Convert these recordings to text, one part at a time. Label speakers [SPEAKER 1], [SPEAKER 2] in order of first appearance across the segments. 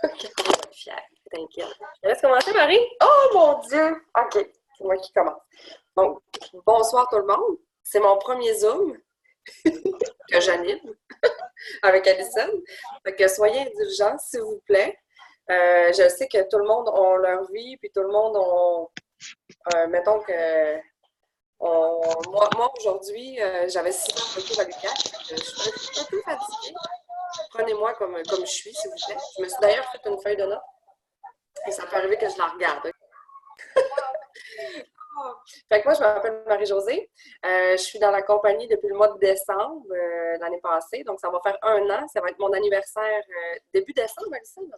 [SPEAKER 1] On va être fière, t'inquiète. Je laisse commencer, Marie?
[SPEAKER 2] Oh mon Dieu! OK, c'est moi qui commence. Donc, bonsoir tout le monde. C'est mon premier Zoom que j'anime avec Alison. Fait que soyez indulgents, s'il vous plaît. Je sais que tout le monde a leur vie, puis tout le monde a, mettons que moi aujourd'hui, j'avais 6 heures de cours à l'UQAC. Je suis un peu fatiguée. Prenez-moi comme je suis, s'il vous plaît. Je me suis d'ailleurs fait une feuille de notes et ça peut arriver que je la regarde. Fait que moi, je m'appelle Marie-Josée. Je suis dans la compagnie depuis le mois de décembre l'année passée. Donc, ça va faire 1 an. Ça va être mon anniversaire début décembre, Alison?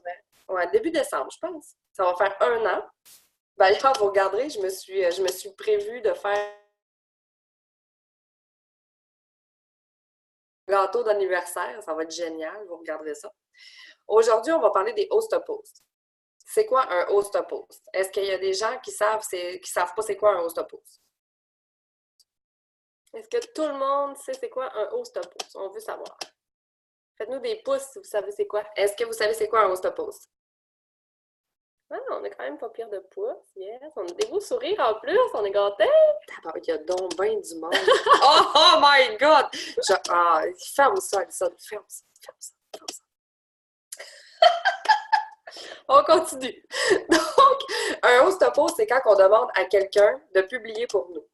[SPEAKER 2] Ouais, début décembre, je pense. Ça va faire 1 an. D'ailleurs, vous regarderez, je me suis prévue de faire un gâteau d'anniversaire. Ça va être génial. Vous regarderez ça. Aujourd'hui, on va parler des host posts. C'est quoi un host post? Est-ce qu'il y a des gens qui savent pas c'est quoi un host post?
[SPEAKER 1] Est-ce que tout le monde sait c'est quoi un host post? On veut savoir. Faites-nous des pouces si vous savez c'est quoi.
[SPEAKER 2] Est-ce que vous savez c'est quoi un host post?
[SPEAKER 1] Ah, on a quand même pas pire de pouces. Yes. On a des beaux sourires en plus. On est gâtés.
[SPEAKER 2] Il y a donc bien du monde. Oh my God! Ferme ça, Alison. Ferme ça. On continue. Donc, un host post, c'est quand on demande à quelqu'un de publier pour nous.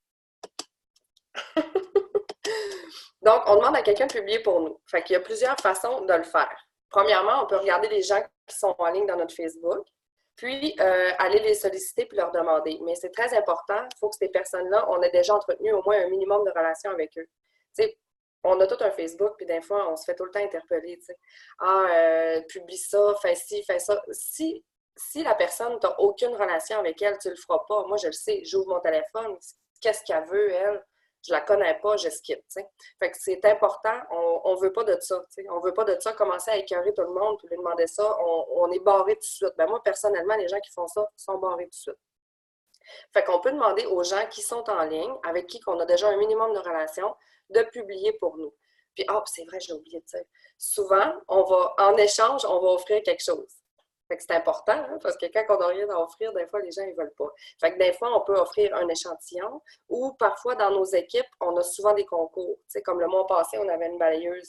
[SPEAKER 2] Donc, on demande à quelqu'un de publier pour nous. Fait qu'il y a plusieurs façons de le faire. Premièrement, on peut regarder les gens qui sont en ligne dans notre Facebook, puis aller les solliciter puis leur demander. Mais c'est très important, il faut que ces personnes-là, on ait déjà entretenu au moins un minimum de relations avec eux. Tu sais, on a tout un Facebook, puis des fois, on se fait tout le temps interpeller, tu sais. Publie ça, fais ci, fais ça. Si la personne, tu n'as aucune relation avec elle, tu ne le feras pas. Moi, je le sais, j'ouvre mon téléphone, qu'est-ce qu'elle veut, elle? Je la connais pas, je skip, tu sais. Fait que c'est important, on veut pas de ça, tu sais. On veut pas de ça, commencer à écœurer tout le monde, puis lui demander ça, on est barré tout de suite. Ben moi, personnellement, les gens qui font ça sont barrés tout de suite. Fait qu'on peut demander aux gens qui sont en ligne, avec qui on a déjà un minimum de relation, de publier pour nous. Puis, c'est vrai, je l'ai oublié de dire. Souvent, en échange, on va offrir quelque chose. Fait que c'est important, hein, parce que quand on n'a rien à offrir, des fois, les gens, ils veulent pas. Fait que des fois, on peut offrir un échantillon ou parfois, dans nos équipes, on a souvent des concours. Tu sais, comme le mois passé, on avait une balayeuse,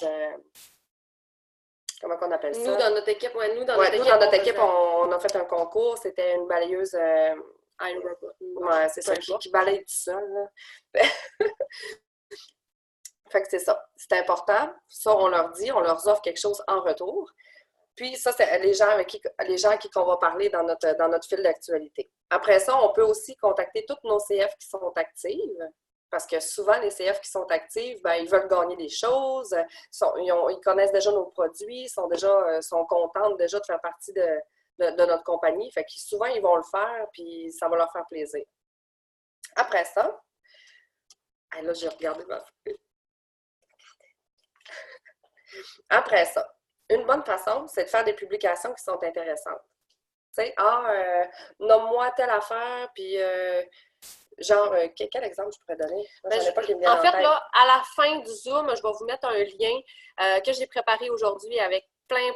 [SPEAKER 2] comment on appelle ça?
[SPEAKER 1] Nous, dans notre équipe,
[SPEAKER 2] on a fait un concours. C'était une balayeuse...
[SPEAKER 1] ouais,
[SPEAKER 2] c'est ça, qui balaye tout seul, là. Fait que c'est ça. C'est important. Ça, on leur dit, on leur offre quelque chose en retour. Puis ça, c'est les gens à qui on va parler dans notre fil d'actualité. Après ça, on peut aussi contacter toutes nos CF qui sont actives. Parce que souvent, les CF qui sont actives, ben, ils veulent gagner des choses, ils connaissent déjà nos produits, sont contents déjà de faire partie de notre compagnie. Fait que souvent, ils vont le faire, puis ça va leur faire plaisir. Après ça, là, j'ai regardé ma feuille. Après ça, une bonne façon, c'est de faire des publications qui sont intéressantes. Tu sais, nomme-moi telle affaire, puis quel exemple je pourrais donner?
[SPEAKER 1] En fait, là, à la fin du Zoom, je vais vous mettre un lien que j'ai préparé aujourd'hui avec plein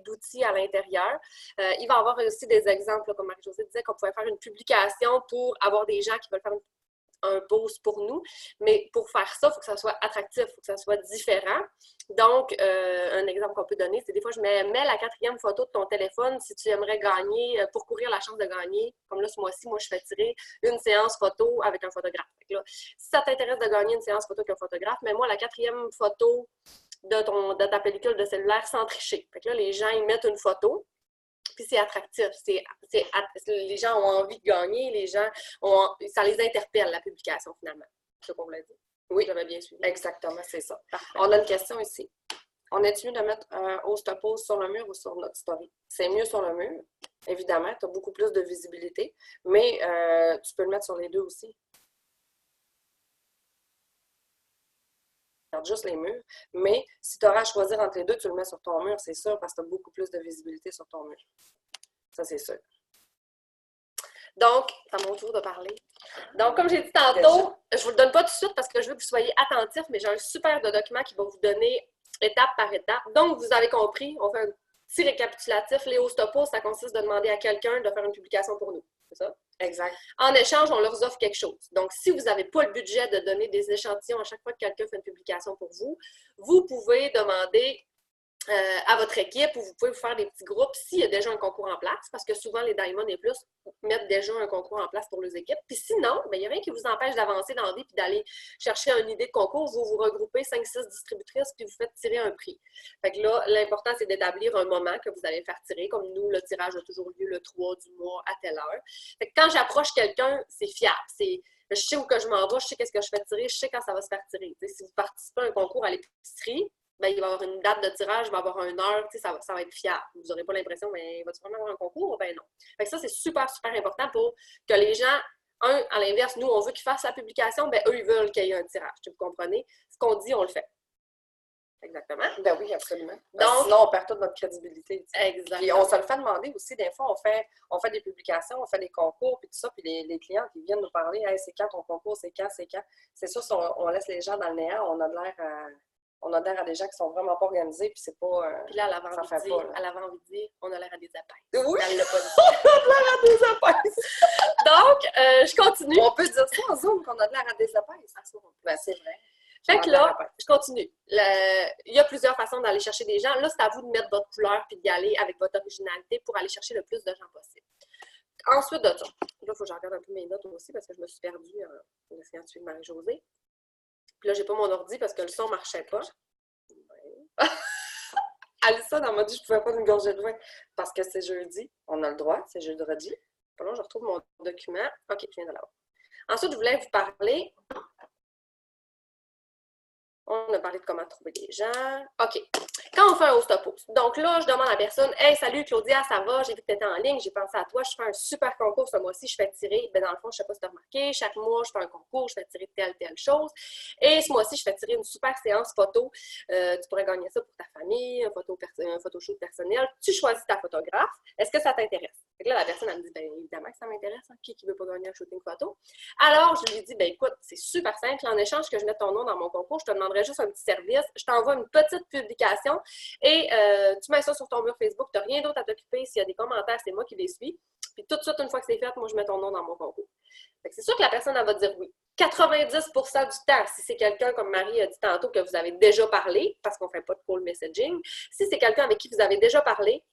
[SPEAKER 1] d'outils à l'intérieur. Il va y avoir aussi des exemples, comme Marie-Josée disait, qu'on pouvait faire une publication pour avoir des gens qui veulent faire un post pour nous. Mais pour faire ça, il faut que ça soit attractif, il faut que ça soit différent. Donc, un exemple qu'on peut donner, c'est des fois, je mets la 4e photo de ton téléphone si tu aimerais gagner, pour courir la chance de gagner. Comme là, ce mois-ci, moi, je fais tirer une séance photo avec un photographe. Là, si ça t'intéresse de gagner une séance photo avec un photographe, mets-moi la 4e photo de ta pellicule de cellulaire sans tricher. Fait que là, les gens, ils mettent une photo. Puis c'est attractif. Les gens ont envie de gagner, ça les interpelle, la publication, finalement. C'est ce qu'on voulait dire.
[SPEAKER 2] Oui,
[SPEAKER 1] j'avais bien suivi.
[SPEAKER 2] Exactement, c'est ça.
[SPEAKER 1] Parfait.
[SPEAKER 2] On a une question ici. On est mieux de mettre un host post sur le mur ou sur notre story? C'est mieux sur le mur, évidemment, tu as beaucoup plus de visibilité, mais tu peux le mettre sur les deux aussi. Regarde juste les murs, mais si tu auras à choisir entre les deux, tu le mets sur ton mur, c'est sûr, parce que tu as beaucoup plus de visibilité sur ton mur. Ça, c'est sûr.
[SPEAKER 1] Donc, c'est à mon tour de parler. Donc, comme j'ai dit tantôt, je ne vous le donne pas tout de suite parce que je veux que vous soyez attentifs, mais j'ai un super de document qui va vous donner étape par étape. Donc, vous avez compris, on fait un petit récapitulatif, les host posts, ça consiste de demander à quelqu'un de faire une publication pour nous. C'est ça?
[SPEAKER 2] Exact.
[SPEAKER 1] En échange, on leur offre quelque chose. Donc, si vous n'avez pas le budget de donner des échantillons à chaque fois que quelqu'un fait une publication pour vous, vous pouvez demander à votre équipe ou vous pouvez vous faire des petits groupes s'il y a déjà un concours en place, parce que souvent les Diamond et plus mettent déjà un concours en place pour les équipes. Puis sinon, il n'y a rien qui vous empêche d'avancer dans la vie puis d'aller chercher une idée de concours. Vous vous regroupez 5-6 distributrices puis vous faites tirer un prix. Fait que là, l'important, c'est d'établir un moment que vous allez faire tirer. Comme nous, le tirage a toujours lieu le 3 du mois à telle heure. Fait que quand j'approche quelqu'un, c'est fiable. Je sais où que je m'en vais, je sais qu'est-ce que je fais tirer, je sais quand ça va se faire tirer. T'sais, si vous participez à un concours à l'épicerie, ben, il va y avoir une date de tirage, il va y avoir une heure, ça va être fiable. Vous n'aurez pas l'impression, mais va-tu vraiment avoir un concours? Ben non. Fait que ça, c'est super, super important pour que les gens, à l'inverse, nous, on veut qu'ils fassent la publication, ben eux, ils veulent qu'il y ait un tirage. Vous comprenez? Ce qu'on dit, on le fait. Exactement.
[SPEAKER 2] Ben oui, absolument. Donc, sinon, on perd toute notre crédibilité.
[SPEAKER 1] Exactement.
[SPEAKER 2] Puis on se le fait demander aussi, des fois, on fait des publications, on fait des concours, puis tout ça, puis les clients qui viennent nous parler, hey, c'est quand ton concours, c'est quand, c'est quand. C'est sûr, si on laisse les gens dans le néant, on a l'air à des gens qui sont vraiment pas organisés, puis c'est pas.
[SPEAKER 1] Puis là, elle avait envie de dire, on a l'air à des apaises.
[SPEAKER 2] Oui!
[SPEAKER 1] Elle l'a pas dit.
[SPEAKER 2] On a l'air à des apaises!
[SPEAKER 1] Donc, je continue.
[SPEAKER 2] On peut dire ça en Zoom, qu'on a l'air à des apaises. Ben, c'est vrai.
[SPEAKER 1] Fait que là, je continue. Il y a plusieurs façons d'aller chercher des gens. Là, c'est à vous de mettre votre couleur puis d'y aller avec votre originalité pour aller chercher le plus de gens possible. Ensuite de ça, là, il faut que je regarde un peu mes notes aussi parce que je me suis perdue en essayant de suivre Marie-Josée. Puis là, j'ai pas mon ordi parce que le son ne marchait pas. Ouais.
[SPEAKER 2] Alissa, dans m'a dit je pouvais pas une gorgée de vin parce que c'est jeudi. On a le droit, c'est jeudi.
[SPEAKER 1] Là, je retrouve mon document. OK, je viens de l'avoir. Ensuite, je voulais vous parler. On a parlé de comment trouver des gens. OK. Quand on fait un host post, donc là, je demande à la personne, hey, salut Claudia, ça va? J'ai vu que tu étais en ligne, j'ai pensé à toi, je fais un super concours ce mois-ci, je fais tirer, ben dans le fond, je ne sais pas si tu as remarqué, chaque mois, je fais un concours, je fais tirer telle chose. Et ce mois-ci, je fais tirer une super séance photo. Tu pourrais gagner ça pour ta famille, un photoshoot personnel. Tu choisis ta photographe. Est-ce que ça t'intéresse? Fait que là, la personne, elle me dit, bien évidemment que ça m'intéresse. Hein? Qui ne veut pas gagner un shooting photo? Alors, je lui dis, ben écoute, c'est super simple. En échange que je mette ton nom dans mon concours, je te demanderai juste un petit service. Je t'envoie une petite publication et tu mets ça sur ton mur Facebook. Tu n'as rien d'autre à t'occuper. S'il y a des commentaires, c'est moi qui les suis. Puis tout de suite, une fois que c'est fait, moi, je mets ton nom dans mon concours. C'est sûr que la personne, elle va dire oui. 90% du temps, si c'est quelqu'un, comme Marie a dit tantôt, que vous avez déjà parlé, parce qu'on ne fait pas de call messaging, si c'est quelqu'un avec qui vous avez déjà parlé,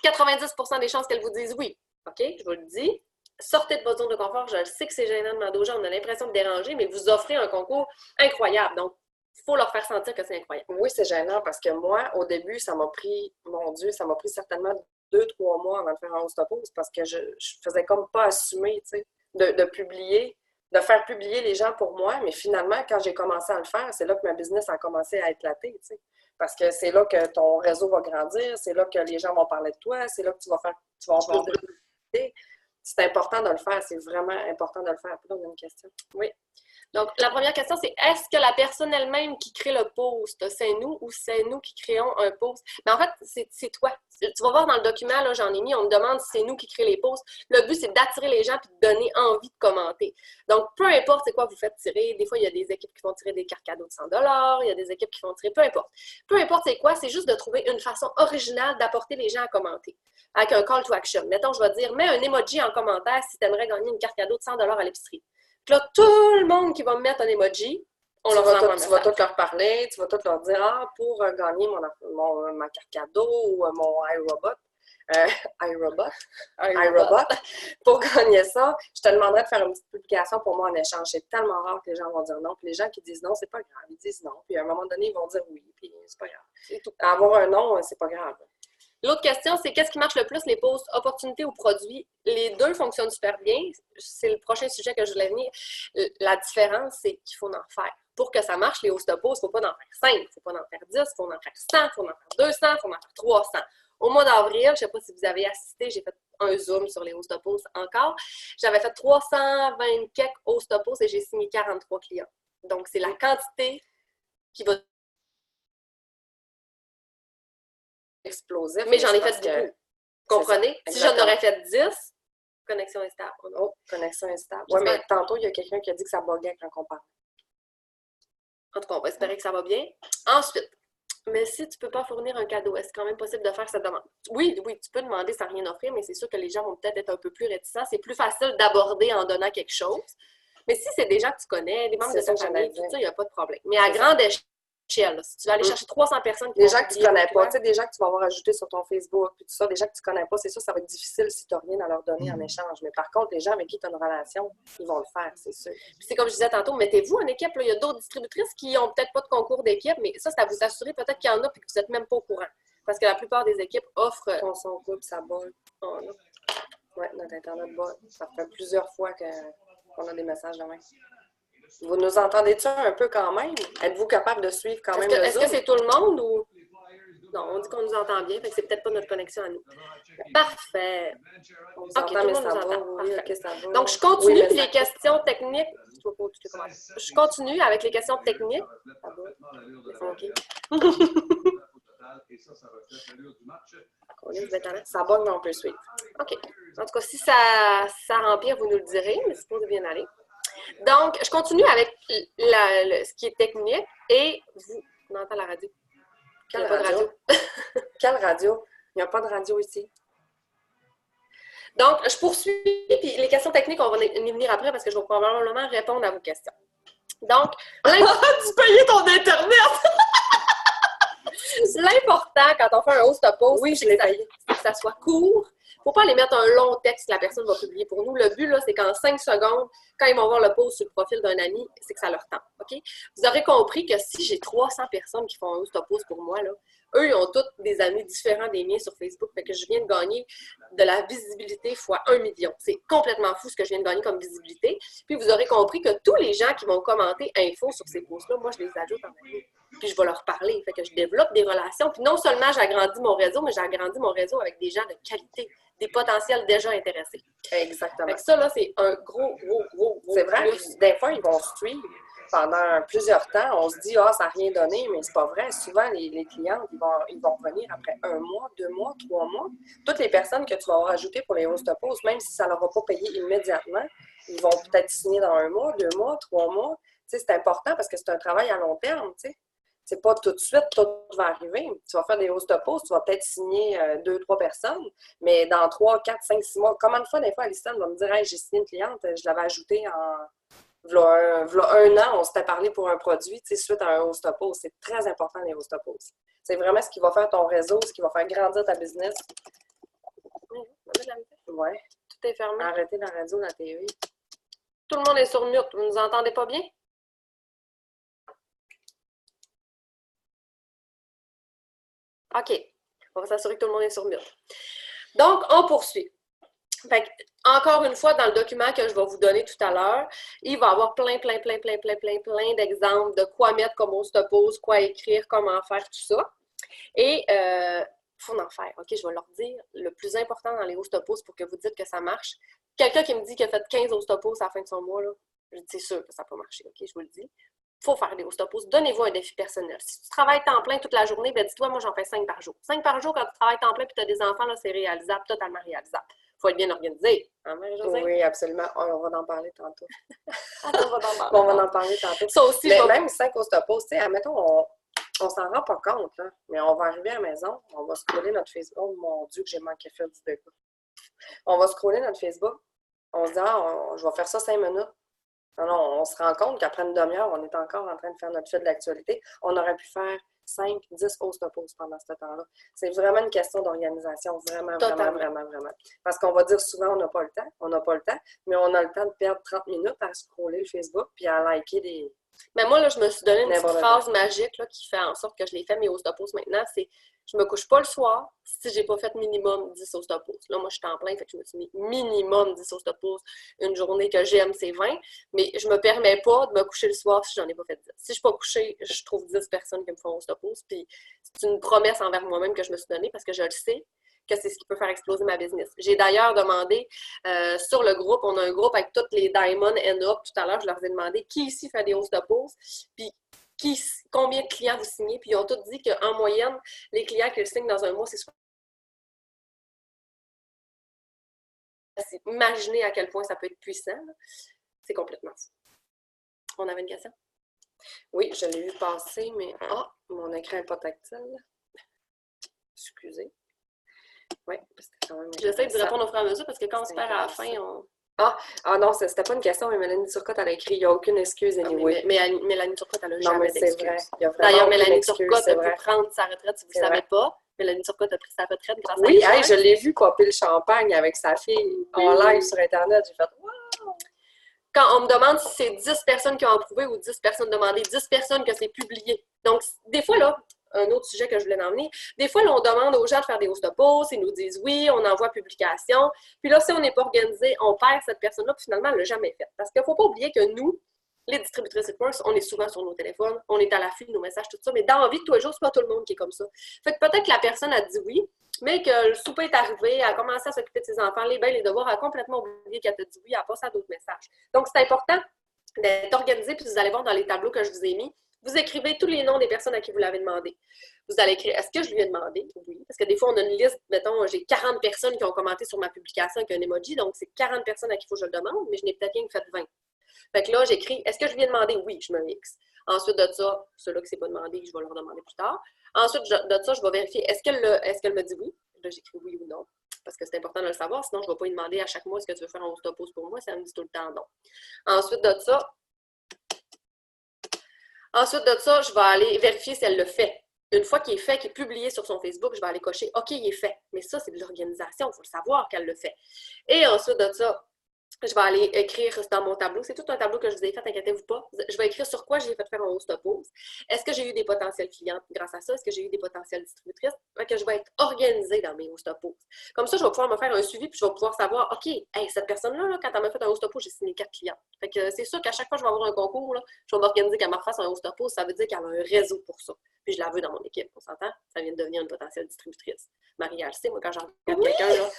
[SPEAKER 1] 90% des chances qu'elle vous dise oui. OK? Je vous le dis. Sortez de votre zone de confort. Je sais que c'est gênant de demander aux gens, on a l'impression de déranger, mais vous offrez un concours incroyable. Donc, il faut leur faire sentir que c'est incroyable.
[SPEAKER 2] Oui, c'est gênant parce que moi, au début, ça m'a pris, mon Dieu, ça m'a pris certainement 2-3 mois avant de faire un host post parce que je faisais comme pas assumer, tu sais, de publier, de faire publier les gens pour moi. Mais finalement, quand j'ai commencé à le faire, c'est là que ma business a commencé à éclater, tu sais. Parce que c'est là que ton réseau va grandir, c'est là que les gens vont parler de toi, c'est là que tu vas avoir plus de visibilité. C'est important de le faire, c'est vraiment important de le faire. Puis là, on a une question.
[SPEAKER 1] Oui. Donc, la première question, c'est est-ce que la personne elle-même qui crée le post, c'est nous ou c'est nous qui créons un post? Mais en fait, c'est toi. Tu vas voir dans le document, là, j'en ai mis, on me demande si c'est nous qui créons les posts. Le but, c'est d'attirer les gens et de donner envie de commenter. Donc, peu importe c'est quoi vous faites tirer. Des fois, il y a des équipes qui font tirer des cartes cadeaux de 100 $, il y a des équipes qui font tirer, peu importe. Peu importe c'est quoi, c'est juste de trouver une façon originale d'apporter les gens à commenter. Avec un call to action. Mettons, je vais dire, mets un emoji en commentaire si tu aimerais gagner une carte cadeau de 100 $ à l'épicerie. Puis là, tout le monde qui va me mettre un emoji,
[SPEAKER 2] tu vas tout leur parler, tu vas tout leur dire, ah, pour gagner ma carte cadeau ou mon iRobot, pour gagner ça, je te demanderais de faire une petite publication pour moi en échange. C'est tellement rare que les gens vont dire non. Puis les gens qui disent non, c'est pas grave. Ils disent non. Puis à un moment donné, ils vont dire oui. Puis c'est pas grave. C'est tout. Avoir un non, c'est pas grave.
[SPEAKER 1] L'autre question, c'est qu'est-ce qui marche le plus, les posts opportunités ou produits? Les deux fonctionnent super bien. C'est le prochain sujet que je voulais venir. La différence, c'est qu'il faut en faire. Pour que ça marche, les host posts, il ne faut pas en faire 5, il ne faut pas en faire 10, il faut en faire 100, il faut en faire 200, il faut en faire 300. Au mois d'avril, je ne sais pas si vous avez assisté, j'ai fait un zoom sur les host posts encore. J'avais fait 320 quelques host posts et j'ai signé 43 clients. Donc, c'est la quantité qui va
[SPEAKER 2] explosif.
[SPEAKER 1] Mais j'en ai fait beaucoup. Comprenez? Si j'en aurais fait 10, connexion instable.
[SPEAKER 2] Oh, connexion instable. Oui, mais tantôt, il y a quelqu'un qui a dit que ça buguait quand on parle.
[SPEAKER 1] En tout cas, on va espérer que ça va bien. Ensuite, Mais si tu ne peux pas fournir un cadeau, est-ce quand même possible de faire cette demande? Oui, oui, tu peux demander sans rien offrir, mais c'est sûr que les gens vont peut-être être un peu plus réticents. C'est plus facile d'aborder en donnant quelque chose. Mais si c'est des gens que tu connais, des membres de ta famille, tout ça, il n'y a pas de problème. Mais à grande échelle, là, si tu vas aller chercher 300 personnes qui
[SPEAKER 2] Des
[SPEAKER 1] vont
[SPEAKER 2] gens que tu
[SPEAKER 1] publier
[SPEAKER 2] connais
[SPEAKER 1] pour
[SPEAKER 2] pas,
[SPEAKER 1] toi,
[SPEAKER 2] tu sais, des gens que tu vas avoir ajoutés sur ton Facebook, puis tout ça, des gens que tu connais pas, c'est sûr, ça va être difficile si tu n'as rien à leur donner en échange. Mais par contre, les gens avec qui tu as une relation, ils vont le faire, c'est sûr.
[SPEAKER 1] puis c'est comme je disais tantôt, mettez-vous en équipe. Là. Il y a d'autres distributrices qui n'ont peut-être pas de concours d'équipe, mais ça vous assurer peut-être qu'il y en a et que vous n'êtes même pas au courant. Parce que la plupart des équipes offrent.
[SPEAKER 2] Quand son couple, ça bug. Oh, non. Ouais, notre Internet bug. Ça fait plusieurs fois qu'on a des messages de même. Vous nous entendez-tu un peu quand même? Êtes-vous capable de suivre quand même le
[SPEAKER 1] Est-ce
[SPEAKER 2] Zoom?
[SPEAKER 1] que c'est tout le monde ou. Non, on dit qu'on nous entend bien, fait que c'est peut-être pas notre connexion à nous. Parfait.
[SPEAKER 2] On vous
[SPEAKER 1] OK,
[SPEAKER 2] entend,
[SPEAKER 1] tout le
[SPEAKER 2] mais
[SPEAKER 1] monde
[SPEAKER 2] ça
[SPEAKER 1] nous
[SPEAKER 2] va.
[SPEAKER 1] entend.
[SPEAKER 2] Oui,
[SPEAKER 1] Parfait.
[SPEAKER 2] OK, ça va.
[SPEAKER 1] Donc, je continue
[SPEAKER 2] Oui, mais
[SPEAKER 1] les questions techniques. Je continue avec les questions techniques.
[SPEAKER 2] Ça va.
[SPEAKER 1] OK.
[SPEAKER 2] Ça bug, mais on peut suivre.
[SPEAKER 1] OK. En tout cas, si ça empire, vous nous le direz, mais c'est supposé bien aller. Donc, je continue avec ce qui est technique et vous. On entend la radio.
[SPEAKER 2] Quelle
[SPEAKER 1] Il n'y a pas de
[SPEAKER 2] radio? Quelle radio? Il n'y a pas de radio ici.
[SPEAKER 1] Donc, je poursuis, puis les questions techniques, on va y venir après parce que je vais probablement répondre à vos questions. Donc,
[SPEAKER 2] Tu payais ton Internet!
[SPEAKER 1] l'important quand on fait un host-post,
[SPEAKER 2] Oui, je l'ai payé.
[SPEAKER 1] c'est que ça soit court. Il ne faut pas aller mettre un long texte que la personne va publier pour nous. Le but, là, c'est qu'en 5 secondes, quand ils vont voir le post sur le profil d'un ami, c'est que ça leur tente. OK? Vous aurez compris que si j'ai 300 personnes qui font un host-post pour moi, là, eux, ils ont tous des amis différents des miens sur Facebook. Fait que je viens de gagner de la visibilité fois 1 million. C'est complètement fou ce que je viens de gagner comme visibilité. Puis vous aurez compris que tous les gens qui vont commenter info sur ces posts-là, moi, je les ajoute en ami. Puis je vais leur parler. Fait que je développe des relations. Puis non seulement j'agrandis mon réseau, mais j'agrandis mon réseau avec des gens de qualité, des potentiels déjà intéressés.
[SPEAKER 2] Exactement.
[SPEAKER 1] Fait que ça, là, c'est un gros
[SPEAKER 2] C'est vrai,
[SPEAKER 1] plus.
[SPEAKER 2] puis des fois, ils vont suivre pendant plusieurs temps. On se dit, ah, ça n'a rien donné, mais c'est pas vrai. Souvent, les clients, ils vont revenir après 1 mois, 2 mois, 3 mois. Toutes les personnes que tu vas avoir ajoutées pour les host-posts, même si ça ne leur va pas payer immédiatement, ils vont peut-être signer dans 1 mois, 2 mois, 3 mois. Tu sais, c'est important parce que c'est un travail à long terme, tu sais. C'est pas tout de suite, tout va arriver. Tu vas faire des host-posts, tu vas peut-être signer 2, 3 personnes, mais dans 3, 4, 5, 6 mois, combien de fois, des fois, Alison va me dire, hey, j'ai signé une cliente, je l'avais ajoutée v'là un an, on s'était parlé pour un produit, tu sais, suite à un host-post. C'est très important, les host-posts. C'est vraiment ce qui va faire ton réseau, ce qui va faire grandir ta business. Ouais.
[SPEAKER 1] Tout est fermé.
[SPEAKER 2] Arrêtez la radio, la TV.
[SPEAKER 1] Tout le monde est sur mute. Vous ne nous entendez pas bien? OK. On va s'assurer que tout le monde est sur mute. Donc, on poursuit. Fait que, encore une fois, dans le document que je vais vous donner tout à l'heure, il va y avoir plein d'exemples de quoi mettre comme host-post, quoi écrire, comment faire, tout ça. Et il faut en faire. OK, je vais leur dire le plus important dans les host-posts pour que vous dites que ça marche. Quelqu'un qui me dit qu'il a fait 15 host-posts à la fin de son mois, là, je dis c'est sûr que ça n'a pas marché. OK, je vous le dis. Il faut faire des host-posts. Donnez-vous un défi personnel. Si tu travailles temps plein toute la journée, ben dis-toi, moi, j'en fais 5 par jour. 5 par jour, quand tu travailles temps plein et tu as des enfants, là, c'est réalisable, totalement réalisable. Il faut être bien organisé. Hein, Marie-Josée?
[SPEAKER 2] Oui, absolument. On va en parler tantôt.
[SPEAKER 1] On va
[SPEAKER 2] en parler tantôt.
[SPEAKER 1] Ça aussi,
[SPEAKER 2] mais même 5 host-posts, tu sais, admettons, on s'en rend pas compte, là, mais on va arriver à la maison, on va scroller notre Facebook. Oh mon Dieu, que j'ai manqué faire du début. On va scroller notre Facebook. On se dit, je vais faire ça 5 minutes. Non, on se rend compte qu'après une demi-heure, on est encore en train de faire notre fil de l'actualité. On aurait pu faire 5, 10 host-posts pendant ce temps-là. C'est vraiment une question d'organisation, vraiment. Parce qu'on va dire souvent, on n'a pas le temps, mais on a le temps de perdre 30 minutes à scroller le Facebook puis à liker des...
[SPEAKER 1] Mais moi, là, je me suis donné une petite phrase magique là, qui fait en sorte que je les fais mes host-posts maintenant, c'est je me couche pas le soir si j'ai pas fait minimum 10 host-posts. Là, moi, je suis en plein, fait que je me suis mis minimum 10 host-posts. Une journée que j'aime, c'est 20, mais je me permets pas de me coucher le soir si j'en ai pas fait 10. Si je suis pas couchée, je trouve 10 personnes qui me font host-posts, puis c'est une promesse envers moi-même que je me suis donnée parce que je le sais que c'est ce qui peut faire exploser ma business. J'ai d'ailleurs demandé sur le groupe, on a un groupe avec toutes les Diamond and Up. Tout à l'heure, je leur ai demandé qui ici fait des host-posts, puis combien de clients vous signez, puis ils ont tous dit qu'en moyenne, les clients qu'ils signent dans un mois, c'est soit... Imaginez à quel point ça peut être puissant. C'est complètement fou. On avait une question?
[SPEAKER 2] Oui, je l'ai vu passer, mais mon écran n'est pas tactile. Excusez. Oui, parce que quand même.
[SPEAKER 1] J'essaie de répondre au fur et à mesure parce que quand on se perd à la fin, on.
[SPEAKER 2] Non, c'était pas une question, mais Mélanie Turcotte, elle a écrit il n'y a aucune excuse, anyway.
[SPEAKER 1] Mais Mélanie Turcotte, elle a jamais d'excuse.
[SPEAKER 2] C'est vrai. Il y a
[SPEAKER 1] D'ailleurs,
[SPEAKER 2] vraiment
[SPEAKER 1] Mélanie
[SPEAKER 2] excuse,
[SPEAKER 1] Turcotte a pu prendre sa retraite, si vous ne savez pas. Mélanie Turcotte a pris sa retraite grâce à
[SPEAKER 2] Oui, je l'ai vu popper le champagne avec sa fille en live sur Internet. J'ai fait wow!
[SPEAKER 1] Quand on me demande si c'est 10 personnes qui ont approuvé ou 10 personnes demandées, 10 personnes que c'est publié. Donc, des fois, là, un autre sujet que je voulais emmener, des fois, là, on demande aux gens de faire des host posts, ils nous disent oui, on envoie publication. Puis là, si on n'est pas organisé, on perd cette personne-là, puis finalement, elle ne l'a jamais faite. Parce qu'il ne faut pas oublier que nous, les distributrices e-commerce, on est souvent sur nos téléphones, on est à l'affût de nos messages, tout ça, mais dans la vie de tous les jours, c'est pas tout le monde qui est comme ça. Fait que peut-être que la personne a dit oui, mais que le souper est arrivé, elle a commencé à s'occuper de ses enfants, les bains, les devoirs, elle a complètement oublié qu'elle t'a dit oui, elle a passé à d'autres messages. Donc, c'est important d'être organisé, puis vous allez voir dans les tableaux que je vous ai mis, vous écrivez tous les noms des personnes à qui vous l'avez demandé. Vous allez écrire, est-ce que je lui ai demandé? Oui. Parce que des fois, on a une liste, mettons, j'ai 40 personnes qui ont commenté sur ma publication avec un emoji, donc c'est 40 personnes à qui il faut que je le demande, mais je n'ai peut-être qu'un qui fait 20. Fait que là, j'écris, est-ce que je lui ai demandé? Oui, je me X. Ensuite de ça, ceux-là qui ne s'est pas demandé, je vais leur demander plus tard. Ensuite de ça, je vais vérifier, est-ce qu'elle me dit oui? Là, j'écris oui ou non, parce que c'est important de le savoir, sinon je ne vais pas lui demander à chaque mois, est-ce que tu veux faire un host-pose pour moi? Ça me dit tout le temps non. Ensuite de ça, je vais aller vérifier si elle le fait. Une fois qu'il est fait, qu'il est publié sur son Facebook, je vais aller cocher, OK, il est fait. Mais ça, c'est de l'organisation, il faut le savoir qu'elle le fait. Et ensuite de ça, je vais aller écrire dans mon tableau. C'est tout un tableau que je vous ai fait, inquiétez-vous pas. Je vais écrire sur quoi j'ai fait faire un host pose. Est-ce que j'ai eu des potentiels clients grâce à ça? Est-ce que j'ai eu des potentiels distributrices? Fait que je vais être organisée dans mes host pose. Comme ça, je vais pouvoir me faire un suivi puis je vais pouvoir savoir, OK, hey, cette personne-là, là, quand elle m'a fait un host pose, j'ai signé 4 clients. Fait que c'est sûr qu'à chaque fois que je vais avoir un concours, là, je vais m'organiser qu'elle me fasse un host pose. Ça veut dire qu'elle a un réseau pour ça. Puis je la veux dans mon équipe, on s'entend? Ça vient de devenir une potentielle distributrice. Marie-Elle sait, moi, quand je regarde quelqu'un, là,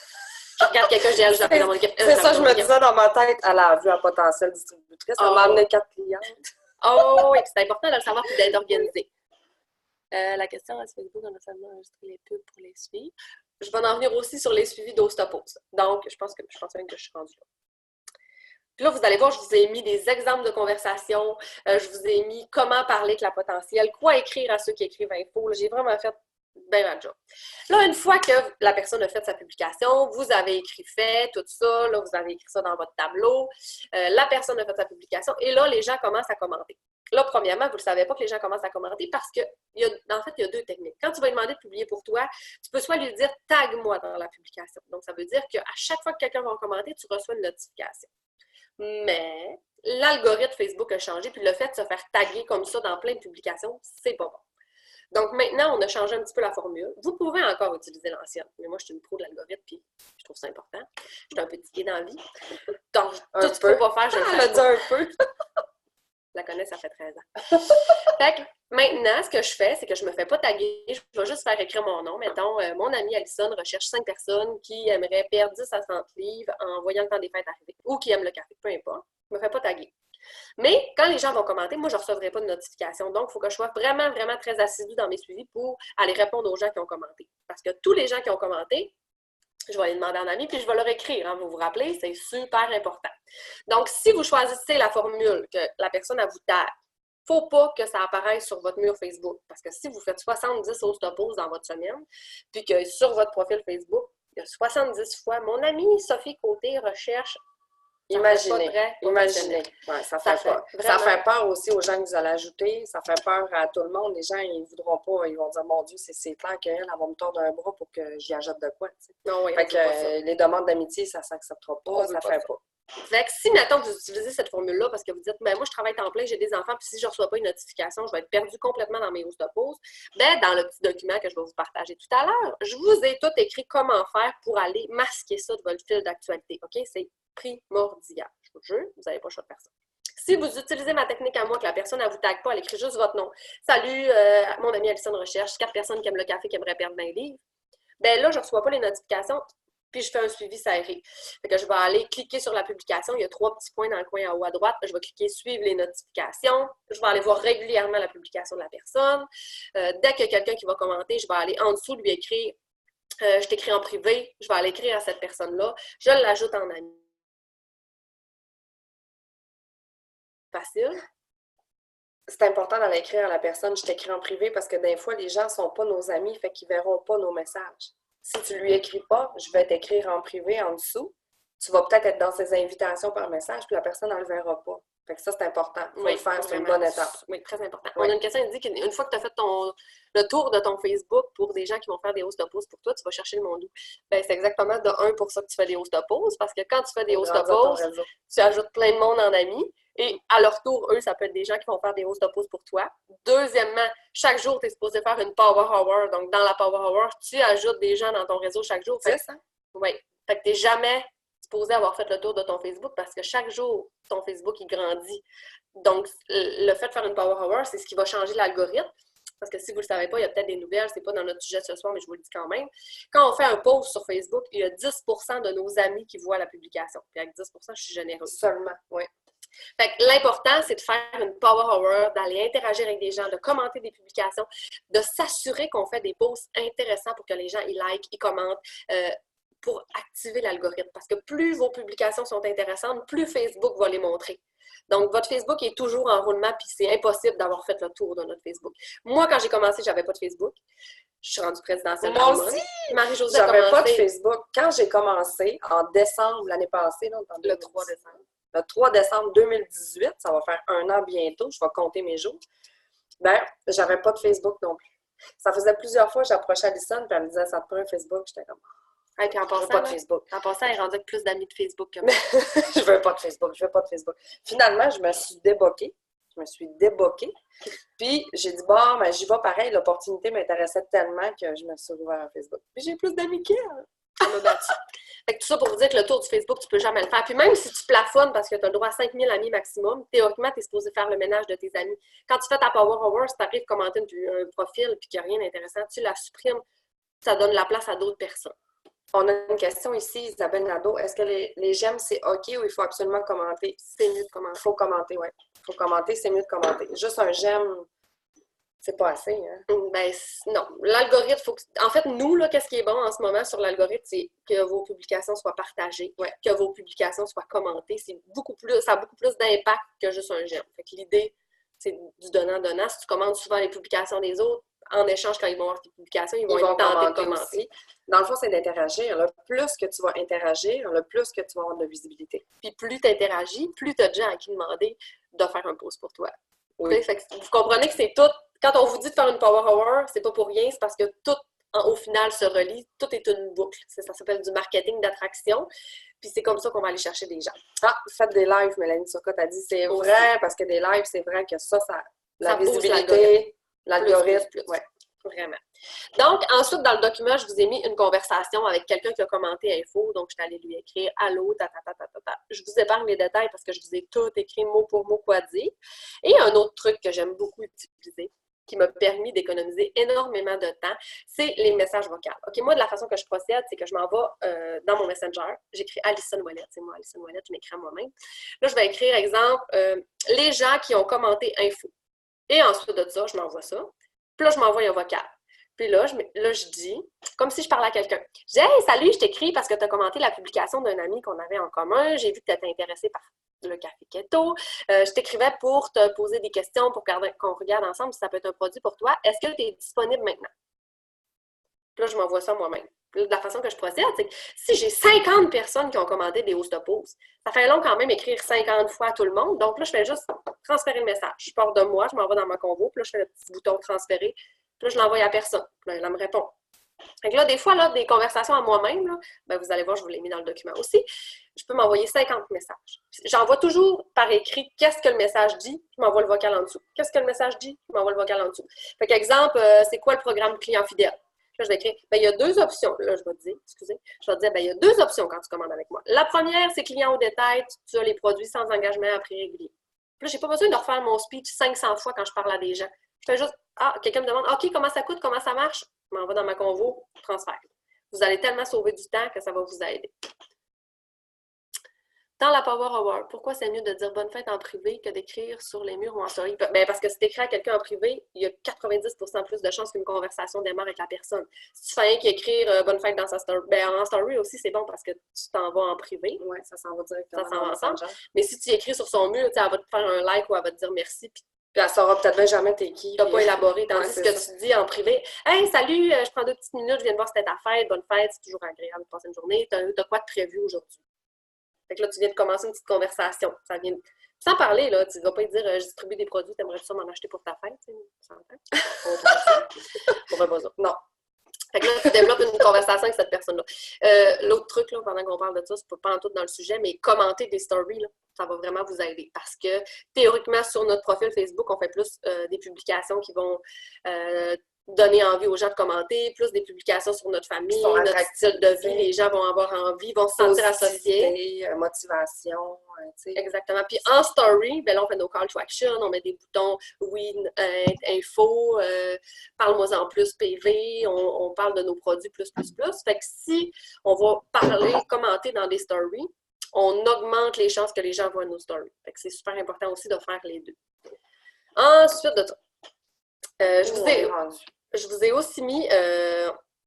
[SPEAKER 1] je regarde quelqu'un, je l'ai dans mon équipe.
[SPEAKER 2] C'est ça, je me disais dans ma tête, elle a vu un potentiel distributrice, elle m'a amené 4 clients.
[SPEAKER 1] Oh oui, c'est important de le savoir et d'être organisé. La question, est-ce que Facebook on a seulement enregistré les pubs pour les suivre? Je vais en venir aussi sur les suivis d'Ostopos. Donc, je pense même que je suis rendue là. Puis là, vous allez voir, je vous ai mis des exemples de conversation. Je vous ai mis comment parler avec la potentielle, quoi écrire à ceux qui écrivent info. J'ai vraiment fait bien ma job. Là, une fois que la personne a fait sa publication, vous avez écrit fait, tout ça, là, vous avez écrit ça dans votre tableau, la personne a fait sa publication, et là, les gens commencent à commenter. Là, premièrement, vous ne le savez pas que les gens commencent à commenter parce que, en fait, il y a 2 techniques. Quand tu vas lui demander de publier pour toi, tu peux soit lui dire « tag-moi dans la publication ». Donc, ça veut dire qu'à chaque fois que quelqu'un va commenter, tu reçois une notification. Mais l'algorithme Facebook a changé, puis le fait de se faire taguer comme ça dans plein de publications, c'est pas bon. Donc maintenant, on a changé un petit peu la formule. Vous pouvez encore utiliser l'ancienne, mais moi, je suis une pro de l'algorithme, puis je trouve ça important. Je suis un peu tiquée dans la vie. Donc, tout ce qu'il ne faut pas faire, je le fais.
[SPEAKER 2] Elle a dit un peu.
[SPEAKER 1] Je la connais, ça fait 13 ans. Fait que maintenant, ce que je fais, c'est que je ne me fais pas taguer. Je vais juste faire écrire mon nom. Mettons, mon amie Alison recherche 5 personnes qui aimeraient perdre 10 à 100 livres en voyant le temps des fêtes arriver. Ou qui aiment le café, peu importe. Je ne me fais pas taguer. Mais quand les gens vont commenter, moi, je ne recevrai pas de notification. Donc, il faut que je sois vraiment, vraiment très assidue dans mes suivis pour aller répondre aux gens qui ont commenté. Parce que tous les gens qui ont commenté, je vais les demander en ami, puis je vais leur écrire. Hein, vous vous rappelez, c'est super important. Donc, si vous choisissez la formule que la personne a vous tag, il ne faut pas que ça apparaisse sur votre mur Facebook. Parce que si vous faites 70 host-poses dans votre semaine, puis que sur votre profil Facebook, il y a 70 fois, mon amie Sophie Côté recherche.
[SPEAKER 2] Imaginez. Ouais, ça fait peur aussi aux gens que vous allez ajouter. Ça fait peur à tout le monde. Les gens, ils ne voudront pas. Ils vont dire, mon Dieu, c'est clair qu'elle va me tordre un bras pour que j'y ajoute de quoi.
[SPEAKER 1] Non, oui,
[SPEAKER 2] fait que les demandes d'amitié, ça ne s'acceptera pas. Ça fait pas.
[SPEAKER 1] Fait que si, maintenant vous utilisez cette formule-là parce que vous dites, ben moi, je travaille temps plein, j'ai des enfants, puis si je ne reçois pas une notification, je vais être perdue complètement dans mes host-poses, ben dans le petit document que je vais vous partager tout à l'heure, je vous ai tout écrit comment faire pour aller masquer ça de votre fil d'actualité. OK? C'est primordial. Je vous jure, vous n'avez pas le choix de personne. Si vous utilisez ma technique à moi, que la personne ne vous tague pas, elle écrit juste votre nom. Salut, mon ami Alison recherche 4 personnes qui aiment le café, qui aimeraient perdre 20 livres. Ben là, je ne reçois pas les notifications, puis je fais un suivi serré. Fait que je vais aller cliquer sur la publication. Il y a 3 petits points dans le coin en haut à droite. Je vais cliquer suivre les notifications. Je vais aller voir régulièrement la publication de la personne. Dès qu'il y a quelqu'un qui va commenter, je vais aller en dessous lui écrire. Je t'écris en privé. Je vais aller écrire à cette personne-là. Je l'ajoute en ami. Facile.
[SPEAKER 2] c'est important d'aller écrire à la personne, je t'écris en privé parce que des fois, les gens ne sont pas nos amis, fait qu'ils ne verront pas nos messages. Si tu lui écris pas, je vais t'écrire en privé en dessous. Tu vas peut-être être dans ses invitations par message, puis la personne ne le verra pas. Fait que ça, c'est important. Il faut le faire, c'est une bonne étape.
[SPEAKER 1] Oui, très important. On a une question qui dit qu'une fois que tu as fait le tour de ton Facebook pour des gens qui vont faire des hausses de pouces pour toi, tu vas chercher le monde où? Ben, c'est exactement de un pour ça que tu fais des hausses de pouces, parce que quand tu fais des hausses de pouces, tu ajoutes plein de monde en amis. Et à leur tour, eux, ça peut être des gens qui vont faire des hausses de pouces pour toi. Deuxièmement, chaque jour, tu es supposé faire une Power Hour. Donc, dans la Power Hour, tu ajoutes des gens dans ton réseau chaque jour.
[SPEAKER 2] C'est ça?
[SPEAKER 1] Oui. Fait que tu n'es jamais supposé avoir fait le tour de ton Facebook parce que chaque jour, ton Facebook, il grandit. Donc, le fait de faire une Power Hour, c'est ce qui va changer l'algorithme. Parce que si vous ne le savez pas, il y a peut-être des nouvelles, c'est pas dans notre sujet ce soir, mais je vous le dis quand même. Quand on fait un post sur Facebook, il y a 10% de nos amis qui voient la publication. Puis avec 10%, je suis généreuse.
[SPEAKER 2] Seulement, oui.
[SPEAKER 1] Fait que l'important, c'est de faire une Power Hour, d'aller interagir avec des gens, de commenter des publications, de s'assurer qu'on fait des posts intéressants pour que les gens ils likent, ils commentent, pour activer l'algorithme. Parce que plus vos publications sont intéressantes, plus Facebook va les montrer. Donc, votre Facebook est toujours en roulement, puis c'est impossible d'avoir fait le tour de notre Facebook. Moi, quand j'ai commencé, j'avais pas de Facebook. Je suis rendue présidentielle.
[SPEAKER 2] Moi aussi!
[SPEAKER 1] Marie-Josée
[SPEAKER 2] j'avais pas de Facebook. Quand j'ai commencé, en décembre l'année passée, donc
[SPEAKER 1] le 3 décembre.
[SPEAKER 2] Le 3 décembre 2018, ça va faire 1 an bientôt, je vais compter mes jours, ben, j'avais pas de Facebook non plus. Ça faisait plusieurs fois que j'approchais Alison, puis elle me disait, ça te prend un Facebook? J'étais comme,
[SPEAKER 1] hey, puis en passant,
[SPEAKER 2] pas de Facebook.
[SPEAKER 1] En passant, elle est rendue avec plus d'amis de Facebook que moi.
[SPEAKER 2] Je veux pas de Facebook, je veux pas de Facebook. Finalement, je me suis déboquée. Puis j'ai dit, bon, ben, j'y vais pareil. L'opportunité m'intéressait tellement que je me suis ouvert à Facebook. Puis j'ai plus d'amis qu'elle.
[SPEAKER 1] On m'a battu. Fait que tout ça pour vous dire que le tour du Facebook, tu peux jamais le faire. Puis même si tu plafonnes parce que tu as le droit à 5000 amis maximum, théoriquement, tu es supposé faire le ménage de tes amis. Quand tu fais ta Power Hour, si tu arrives à commenter un profil et qu'il n'y a rien d'intéressant, tu la supprimes. Ça donne la place à d'autres personnes.
[SPEAKER 2] On a une question ici, Isabelle Nadeau. Est-ce que les j'aime, c'est OK ou il faut absolument commenter?
[SPEAKER 1] C'est mieux de commenter.
[SPEAKER 2] Il faut commenter, oui. Il faut commenter, c'est mieux de commenter. Juste un j'aime, c'est pas assez, hein?
[SPEAKER 1] Ben, non. L'algorithme, faut que... En fait, nous, là, qu'est-ce qui est bon en ce moment sur l'algorithme, c'est que vos publications soient partagées, que vos publications soient commentées. Ça a beaucoup plus d'impact que juste un j'aime. Fait que l'idée, c'est du donnant-donnant. Si tu commentes souvent les publications des autres, en échange, quand ils vont voir tes publications, ils vont tenter de commenter aussi.
[SPEAKER 2] Dans le fond, c'est d'interagir. Le plus que tu vas interagir, le plus que tu vas avoir de visibilité.
[SPEAKER 1] Puis plus tu interagis, plus tu as de gens à qui demander de faire un post pour toi.
[SPEAKER 2] Oui.
[SPEAKER 1] Fait que vous comprenez que c'est tout. Quand on vous dit de faire une Power Hour, c'est pas pour rien, c'est parce que tout, au final, se relie. Tout est une boucle. Ça s'appelle du marketing d'attraction. Puis c'est comme ça qu'on va aller chercher des gens.
[SPEAKER 2] Ah, faites des lives, Mélanie Turcotte a dit. C'est vrai, parce que des lives, c'est vrai que ça la visibilité, l'algorithme.
[SPEAKER 1] Ouais, vraiment. Donc, ensuite, dans le document, je vous ai mis une conversation avec quelqu'un qui a commenté info. Donc, je suis allée lui écrire « Allô, ta. Je vous épargne les détails parce que je vous ai tout écrit mot pour mot quoi dire. Et un autre truc que j'aime beaucoup utiliser, qui m'a permis d'économiser énormément de temps, c'est les messages vocaux. OK, moi, de la façon que je procède, c'est que je m'en vais dans mon Messenger. J'écris Alison Ouellette. C'est moi, Alison Ouellette, je m'écris à moi-même. Là, je vais écrire, exemple, les gens qui ont commenté info. Et ensuite de ça, je m'envoie ça. Puis là, je m'envoie un vocal. Puis là, je dis, comme si je parlais à quelqu'un. Je dis, hey, salut, je t'écris parce que tu as commenté la publication d'un ami qu'on avait en commun. J'ai vu que tu étais intéressé par le café keto. Je t'écrivais pour te poser des questions pour qu'on regarde ensemble si ça peut être un produit pour toi. Est-ce que tu es disponible maintenant? Puis là, je m'envoie ça moi-même. Puis de la façon que je procède, c'est que si j'ai 50 personnes qui ont commandé des hausses de pause, ça fait long quand même écrire 50 fois à tout le monde. Donc là, je fais juste transférer le message. Je pars de moi, je m'envoie dans ma convo, puis là, je fais le petit bouton transférer. Puis là, je l'envoie à personne. Puis là, elle me répond. Fait que là, des fois, là, des conversations à moi-même, là, ben, vous allez voir, je vous l'ai mis dans le document aussi, je peux m'envoyer 50 messages. J'envoie toujours par écrit qu'est-ce que le message dit, je m'envoie le vocal en dessous. Qu'est-ce que le message dit, je m'envoie le vocal en dessous. Fait qu'exemple, c'est quoi le programme client fidèle? Là, je vais écrire, ben, il y a deux options. Là, je vais te dire, je vais te dire, ben, il y a deux options quand tu commandes avec moi. La première, c'est client au détail, tu as les produits sans engagement à prix régulier. Puis là, je n'ai pas besoin de refaire mon speech 500 fois quand je parle à des gens. Je fais juste, quelqu'un me demande, OK, comment ça coûte, comment ça marche? Je m'en vais dans ma convo, transfert. Vous allez tellement sauver du temps que ça va vous aider. Dans la Power Hour, pourquoi c'est mieux de dire bonne fête en privé que d'écrire sur les murs ou en story? Ben, parce que si tu écris à quelqu'un en privé, il y a 90% plus de chances qu'une conversation démarre avec la personne. Si tu fais rien qu'écrire bonne fête dans sa story, ben en story aussi, c'est bon parce que tu t'en vas en privé.
[SPEAKER 2] Oui, ça s'en va directement.
[SPEAKER 1] Ça s'en va ensemble. Mais si tu écris sur son mur, elle va te faire un like ou elle va te dire merci, puis
[SPEAKER 2] Puis elle saura peut-être jamais t'es qui.
[SPEAKER 1] Tu n'as pas élaboré, tandis
[SPEAKER 2] ouais,
[SPEAKER 1] que tu dis en privé, « Hey, salut, je prends 2 petites minutes, je viens de voir si c'était ta fête, bonne fête, c'est toujours agréable de passer une journée, t'as quoi de prévu aujourd'hui? » Fait que là, tu viens de commencer une petite conversation. Ça vient... Sans parler, là, tu ne vas pas dire, je distribue des produits, t'aimerais ça m'en acheter pour ta fête, tu sais, pour un besoin. Non. Fait que là, tu développes une conversation avec cette personne-là. L'autre truc, là, pendant qu'on parle de ça, c'est pas en tout dans le sujet, mais commenter des stories, là, ça va vraiment vous aider. Parce que théoriquement, sur notre profil Facebook, on fait plus des publications qui vont donner envie aux gens de commenter, plus des publications sur notre famille, notre style de vie. Les gens vont avoir envie, vont se sentir associés.
[SPEAKER 2] Motivation.
[SPEAKER 1] Tu sais. Exactement. Puis en story, ben là, on fait nos call to action, on met des boutons oui, info, parle-moi en plus PV, on parle de nos produits plus. Fait que si on va parler, commenter dans des stories, on augmente les chances que les gens voient nos stories. Fait que c'est super important aussi de faire les deux. Ensuite de ça, je vous ai aussi mis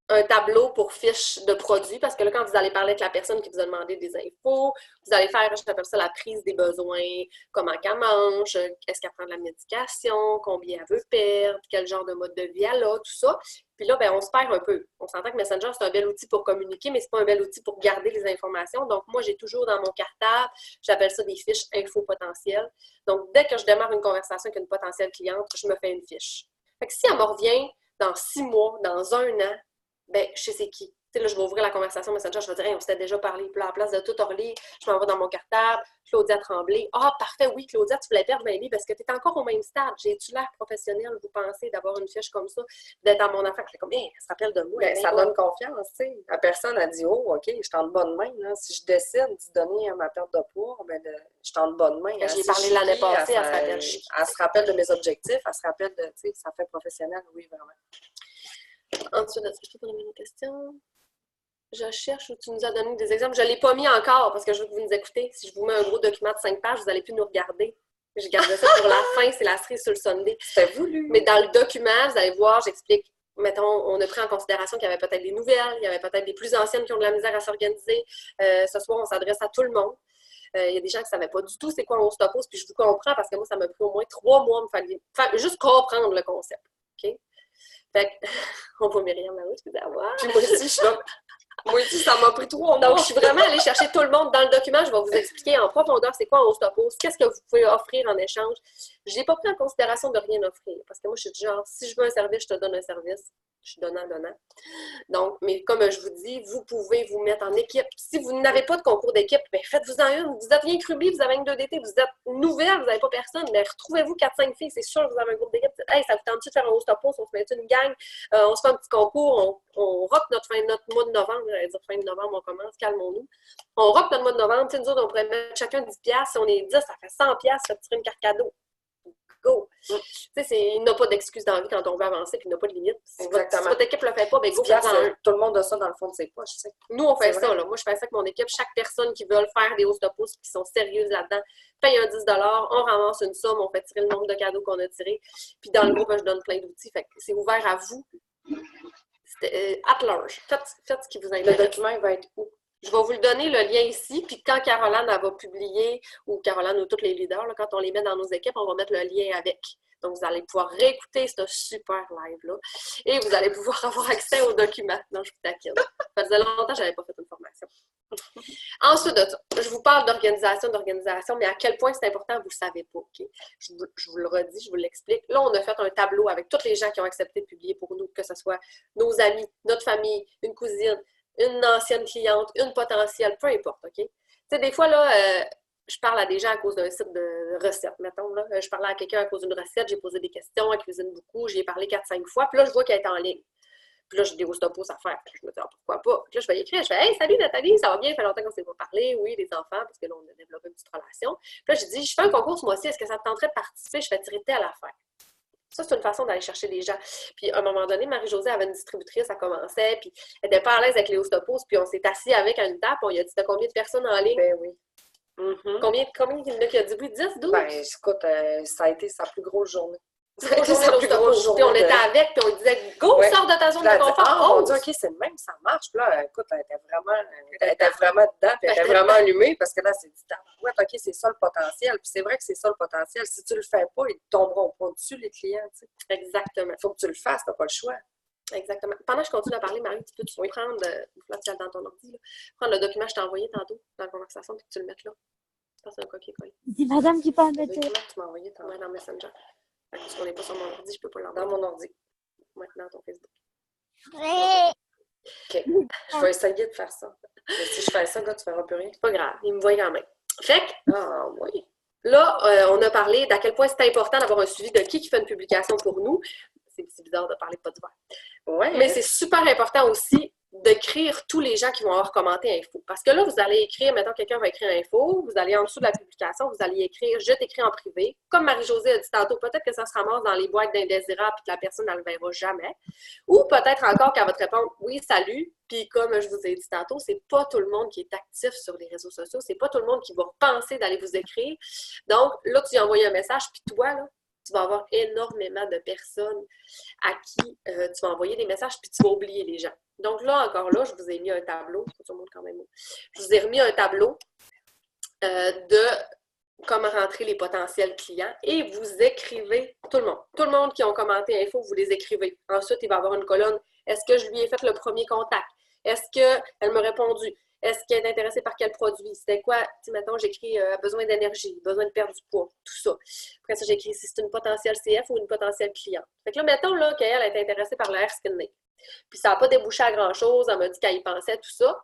[SPEAKER 1] un tableau pour fiches de produits, parce que là, quand vous allez parler avec la personne qui vous a demandé des infos, vous allez faire, j'appelle ça la prise des besoins, comment qu'elle mange, est-ce qu'elle prend de la médication, combien elle veut perdre, quel genre de mode de vie elle a, tout ça. Puis là, ben, on se perd un peu. On s'entend que Messenger, c'est un bel outil pour communiquer, mais c'est pas un bel outil pour garder les informations. Donc, moi, j'ai toujours dans mon cartable, j'appelle ça des fiches info potentielles. Donc, dès que je démarre une conversation avec une potentielle cliente, je me fais une fiche. Fait que si elle me revient dans 6 mois, dans 1 an, ben, je sais c'est qui. Tu sais, là, je vais ouvrir la conversation Messenger, je vais dire, hey, on s'était déjà parlé. Puis là, à la place de tout relire, je m'en vais dans mon cartable, Claudia Tremblay. Ah, parfait, oui, Claudia, tu voulais perdre 20 livres parce que tu es encore au même stade. J'ai-tu l'air professionnel, vous pensez, d'avoir une fiche comme ça, d'être dans mon affaire? Je fais comme, hey, ça se rappelle de moi.
[SPEAKER 2] Ben, ça donne confiance, tu sais. La personne a dit, oh, OK, je suis en bonne main. Là. Si je décide de donner ma perte de poids, ben, je suis en bonne main.
[SPEAKER 1] Quand j'ai parlé l'année passée, elle se rappelle.
[SPEAKER 2] Elle se rappelle de mes objectifs, elle se rappelle de, tu sais, ça fait professionnel, oui, vraiment.
[SPEAKER 1] Ensuite, est-ce que je peux poser une question? Je cherche où tu nous as donné des exemples. Je ne l'ai pas mis encore parce que je veux que vous nous écoutez. Si je vous mets un gros document de 5 pages, vous n'allez plus nous regarder. Je garderai ça pour la fin, c'est la cerise sur le Sunday.
[SPEAKER 2] C'était voulu.
[SPEAKER 1] Mais dans le document, vous allez voir, j'explique. Mettons, on a pris en considération qu'il y avait peut-être des nouvelles, il y avait peut-être des plus anciennes qui ont de la misère à s'organiser. Ce soir, on s'adresse à tout le monde. Il y a des gens qui ne savaient pas du tout c'est quoi un Hostopause, puis je vous comprends parce que moi, ça m'a pris au moins 3 mois de me faire juste comprendre le concept. OK? Fait que, on voit Myriam là-haut, excusez-moi.
[SPEAKER 2] Puis moi aussi, je suis là. Moi aussi, ça m'a pris 3 mois.
[SPEAKER 1] Donc, je suis vraiment allée chercher tout le monde dans le document. Je vais vous expliquer en profondeur c'est quoi un Hostopause, qu'est-ce que vous pouvez offrir en échange. Je n'ai pas pris en considération de rien offrir parce que moi, je suis du genre, si je veux un service, je te donne un service. Je suis donnant. Donc, mais comme je vous dis, vous pouvez vous mettre en équipe. Si vous n'avez pas de concours d'équipe, bien, faites-vous-en une. Vous êtes rien crubi, vous avez une 2DT, vous êtes nouvelle, vous n'avez pas personne, mais retrouvez-vous 4-5 filles, c'est sûr que vous avez un groupe d'équipe. Hey, ça vous tente-tu de faire un Hostopause, on se met une gang, on se fait un petit concours, on rock notre mois de novembre, j'allais dire fin de novembre, on commence, calmons-nous. On rock notre mois de novembre, tu sais, nous autres, on pourrait mettre chacun 10$, si on est 10, ça fait 100$, ça tirer une carte cadeau. Go! Tu sais, il n'a pas d'excuse dans la vie quand on veut avancer, puis il n'a pas de limite. Si votre équipe ne le fait pas, bien go,
[SPEAKER 2] tout le monde a ça dans le fond de ses poches. Tu sais.
[SPEAKER 1] Nous, on fait ça. Là. Moi, je fais ça avec mon équipe. Chaque personne qui veut faire des Hostopause qui sont sérieuses là-dedans paye un 10$, on ramasse une somme, on fait tirer le nombre de cadeaux qu'on a tirés. Puis dans le groupe, je donne plein d'outils. Fait que c'est ouvert à vous. At large. Faites ce qui vous intéresse.
[SPEAKER 2] Le document, il va être où?
[SPEAKER 1] Je vais vous le donner, le lien ici, puis quand Caroline elle va publier, ou Caroline ou tous les leaders, là, quand on les met dans nos équipes, on va mettre le lien avec. Donc, vous allez pouvoir réécouter ce super live-là et vous allez pouvoir avoir accès aux documents. Non, je vous taquine. Ça faisait longtemps que je n'avais pas fait une formation. Ensuite de ça, je vous parle d'organisation, mais à quel point c'est important, vous ne le savez pas. Okay? Je vous le redis, je vous l'explique. Là, on a fait un tableau avec tous les gens qui ont accepté de publier pour nous, que ce soit nos amis, notre famille, une cousine, une ancienne cliente, une potentielle, peu importe, OK? Tu sais, des fois, là, je parle à des gens à cause d'un site de recettes, mettons, là. Je parlais à quelqu'un à cause d'une recette, j'ai posé des questions, elle cuisine beaucoup, j'y ai parlé 4-5 fois, puis là, je vois qu'elle est en ligne. Puis là, j'ai des Hostopause à faire. Puis je me dis, pourquoi pas? Puis là, je vais y écrire, je fais, hey, salut Nathalie, ça va bien, ça fait longtemps qu'on ne s'est pas parlé, oui, les enfants, parce que là, on a développé une petite relation. Puis là, je dis, je fais un concours ce mois-ci, est-ce que ça te tenterait de participer? Je fais tirer telle affaire. Ça, c'est une façon d'aller chercher des gens. Puis, à un moment donné, Marie-Josée avait une distributrice, elle commençait, puis elle n'était pas à l'aise avec les Hostopause, puis on s'est assis avec à une table, on lui a dit, t'as combien de personnes en ligne?
[SPEAKER 2] Ben oui.
[SPEAKER 1] Combien il y en a qui a dit oui? 10, 12?
[SPEAKER 2] Ben, écoute, ça a été sa plus grosse journée.
[SPEAKER 1] plus grosse journée d'Ostapo. Puis on était avec, puis on disait, go, sors de ta zone de confort.
[SPEAKER 2] Ah, mon Dieu, OK, c'est le même, ça marche. Puis là, écoute, elle était vraiment dedans, puis elle était vraiment allumée, parce que là, c'est dit, ouais, OK, c'est ça le potentiel. Puis c'est vrai que c'est ça le potentiel. Si tu le fais pas, ils tomberont pas dessus, les clients, tu sais.
[SPEAKER 1] Exactement.
[SPEAKER 2] Il faut que tu le fasses, t'as pas le choix.
[SPEAKER 1] Exactement. Pendant que je continue à parler, Marie, tu peux prendre, là, tu as dans ton ordi, là, prendre le document que je t'ai envoyé tantôt dans la conversation, puis que tu le mettes là. Je pense que c'est un copier-coller.
[SPEAKER 3] C'est madame qui parle de
[SPEAKER 2] Le document que tu m'as envoyé tantôt.
[SPEAKER 1] Ouais, dans Messenger. Parce qu'on n'est pas sur mon ordi, je peux pas l'envoyer.
[SPEAKER 2] Dans mon ordi.
[SPEAKER 1] Ouais, dans ton Facebook.
[SPEAKER 2] OK. Je vais essayer de faire ça. Mais si je fais ça, gars, tu verras plus rien.
[SPEAKER 1] C'est pas grave, il me voit quand même. Fait que,
[SPEAKER 2] Ah, oui.
[SPEAKER 1] là, on a parlé d'à quel point c'est important d'avoir un suivi de qui fait une publication pour nous. C'est bizarre de parler de pas d'hiver.
[SPEAKER 2] Ouais.
[SPEAKER 1] Mais c'est super important aussi d'écrire tous les gens qui vont avoir commenté info. Parce que là, vous allez écrire, mettons, quelqu'un va écrire info, vous allez en dessous de la publication, vous allez écrire « Je t'écris en privé ». Comme Marie-Josée a dit tantôt, peut-être que ça se ramasse dans les boîtes d'indésirables et que la personne ne le verra jamais. Ou peut-être encore qu'elle va te répondre « Oui, salut ». Puis comme je vous ai dit tantôt, c'est pas tout le monde qui est actif sur les réseaux sociaux, c'est pas tout le monde qui va penser d'aller vous écrire. Donc là, tu lui as envoyé un message, puis toi, là, tu vas avoir énormément de personnes à qui tu vas envoyer des messages, puis tu vas oublier les gens. Donc là, encore là, je vous ai mis un tableau. Faut que tout le monde quand même. Je vous ai remis un tableau de comment rentrer les potentiels clients et vous écrivez tout le monde. Tout le monde qui ont commenté info, vous les écrivez. Ensuite, il va y avoir une colonne. Est-ce que je lui ai fait le premier contact? Est-ce qu'elle m'a répondu? Est-ce qu'elle est intéressée par quel produit? C'était quoi? Tu sais, mettons, j'écris besoin d'énergie, besoin de perdre du poids, tout ça. Après ça, j'écris si c'est une potentielle CF ou une potentielle cliente. Fait que là, mettons là, qu'elle est intéressée par le hair skin nail. Puis ça n'a pas débouché à grand-chose. Elle m'a dit qu'elle y pensait, tout ça.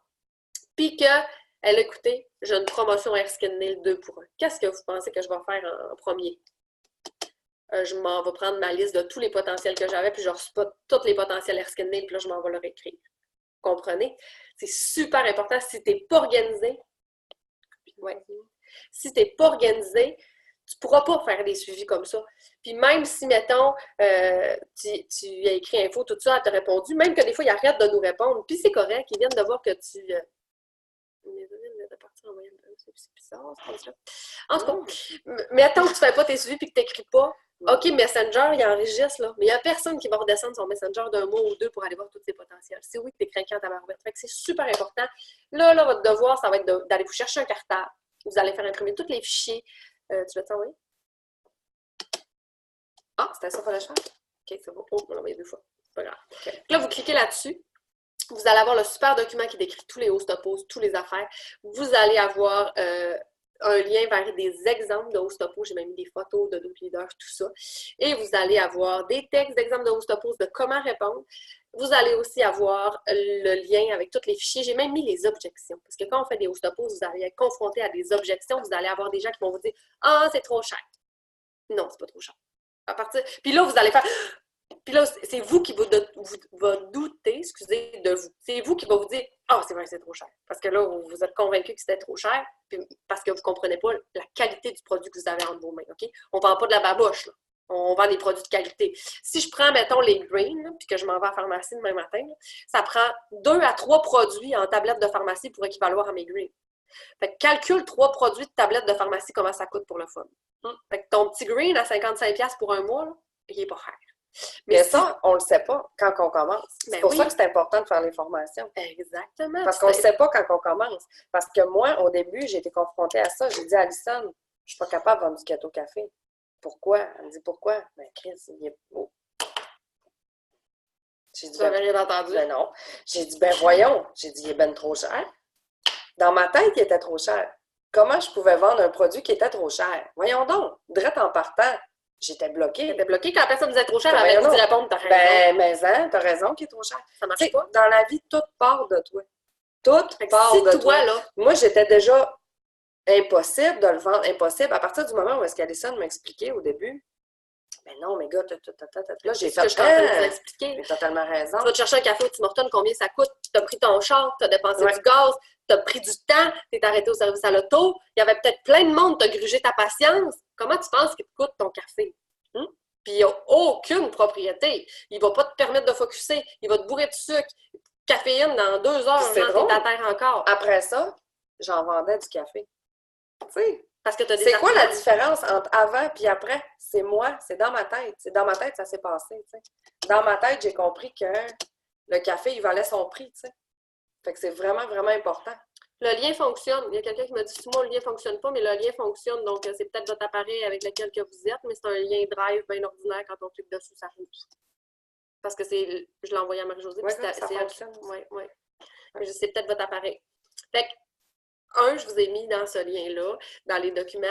[SPEAKER 1] Puis qu'elle a écouté, j'ai une promotion hair skin nail 2 pour 1. Qu'est-ce que vous pensez que je vais faire en premier? Je m'en vais prendre ma liste de tous les potentiels que j'avais, puis je spot tous les potentiels hair skin nail, puis là, je m'en vais leur écrire. Comprenez? C'est super important. Si tu n'es pas organisé, si tu n'es pas organisé, tu ne pourras pas faire des suivis comme ça. Puis même si, mettons, tu as écrit info, tout ça, elle t'a répondu, même que des fois, ils arrêtent de nous répondre. Puis c'est correct, ils viennent de voir que tu... C'est bizarre, c'est comme ça. En tout cas, mettons que tu ne fais pas tes suivis et que tu n'écris pas. OK, Messenger, il enregistre, là. Mais il n'y a personne qui va redescendre son Messenger d'un mois ou deux pour aller voir tous ses potentiels. C'est oui que tu es craquant à ta marouvette. Fait que c'est super important. Là, votre devoir, ça va être d'aller vous chercher un cartable. Vous allez faire imprimer tous les fichiers. Tu vas t'envoyer? Ah, c'était ça qu'il fallait faire? OK, c'est bon. Oh, on l'a envoyé 2 fois. C'est pas grave. Okay. Là, vous cliquez là-dessus. Vous allez avoir le super document qui décrit tous les hostopos, toutes les affaires. Vous allez avoir un lien vers des exemples de hostopos. J'ai même mis des photos de d'autres leaders, tout ça. Et vous allez avoir des textes d'exemples de hostopos, de comment répondre. Vous allez aussi avoir le lien avec tous les fichiers. J'ai même mis les objections. Parce que quand on fait des hostopos, vous allez être confronté à des objections. Vous allez avoir des gens qui vont vous dire « Ah, c'est trop cher. » Non, c'est pas trop cher. À partir... Puis là, vous allez faire... Puis là, c'est vous qui va douter, excusez, de vous. C'est vous qui va vous dire « Ah, c'est vrai que c'est trop cher. » Parce que là, vous êtes convaincu que c'était trop cher parce que vous ne comprenez pas la qualité du produit que vous avez entre vos mains. OK? On ne vend pas de la baboche, là. On vend des produits de qualité. Si je prends, mettons, les greens, là, puis que je m'en vais à la pharmacie demain matin, là, ça prend 2 à 3 produits en tablette de pharmacie pour équivaloir à mes greens. Fait que calcule 3 produits de tablette de pharmacie, comment ça coûte pour le fun. Fait que ton petit green à 55$ pour un mois, là, il n'est pas cher.
[SPEAKER 2] Mais ça, on ne le sait pas quand on commence. C'est pour ça que c'est important de faire les formations.
[SPEAKER 1] Exactement.
[SPEAKER 2] Parce qu'on ne sait pas quand on commence. Parce que moi, au début, j'ai été confrontée à ça. J'ai dit à Alison, je ne suis pas capable de vendre du gâteau café. Pourquoi? Elle me dit pourquoi? Ben, Chris, il est beau. J'ai dit,
[SPEAKER 1] tu n'avais rien entendu?
[SPEAKER 2] Ben non. J'ai dit, ben voyons. J'ai dit, il est ben trop cher. Dans ma tête, il était trop cher. Comment je pouvais vendre un produit qui était trop cher? Voyons donc. Direct en partant. J'étais bloquée.
[SPEAKER 1] T'étais bloquée quand la personne disait trop cher, elle avait dit répondre, t'as raison.
[SPEAKER 2] Ben, mais hein, t'as raison qu'il est trop cher.
[SPEAKER 1] Ça marche pas.
[SPEAKER 2] Dans la vie, tout part de toi. Tout part de toi.
[SPEAKER 1] Là,
[SPEAKER 2] moi, j'étais déjà impossible de le vendre. Impossible. À partir du moment où est-ce qu'Alison m'expliquait au début, ben non, mais gars, là, j'ai fait
[SPEAKER 1] je suis en train de vous expliquer.
[SPEAKER 2] J'ai totalement raison.
[SPEAKER 1] Tu vas te chercher un café au Tim Hortons, combien ça coûte? Tu as pris ton char, tu as dépensé du gaz, tu as pris du temps, tu es arrêté au service à l'auto, il y avait peut-être plein de monde, tu as grugé ta patience. Comment tu penses qu'il te coûte ton café? Puis il n'y a aucune propriété. Il ne va pas te permettre de focusser. Il va te bourrer de sucre, caféine dans 2 heures,
[SPEAKER 2] c'est drôle.
[SPEAKER 1] T'es à terre encore.
[SPEAKER 2] Après ça, j'en vendais du café. Tu sais,
[SPEAKER 1] Parce que tu as des
[SPEAKER 2] C'est quoi la
[SPEAKER 1] arguments.
[SPEAKER 2] différence entre avant et après? C'est moi, c'est dans ma tête. C'est dans ma tête, ça s'est passé, tu sais. Dans ma tête, j'ai compris que le café, il valait son prix, tu sais. Fait que c'est vraiment, vraiment important.
[SPEAKER 1] Le lien fonctionne. Il y a quelqu'un qui m'a dit, moi, le lien ne fonctionne pas, mais le lien fonctionne. Donc, c'est peut-être votre appareil avec lequel que vous êtes, mais c'est un lien drive bien ordinaire. Quand on clique dessus, ça bouge. Parce que je l'ai envoyé à Marie-Josée.
[SPEAKER 2] Oui,
[SPEAKER 1] ça
[SPEAKER 2] fonctionne.
[SPEAKER 1] Oui. C'est peut-être votre appareil. Fait que, je vous ai mis dans ce lien-là, dans les documents,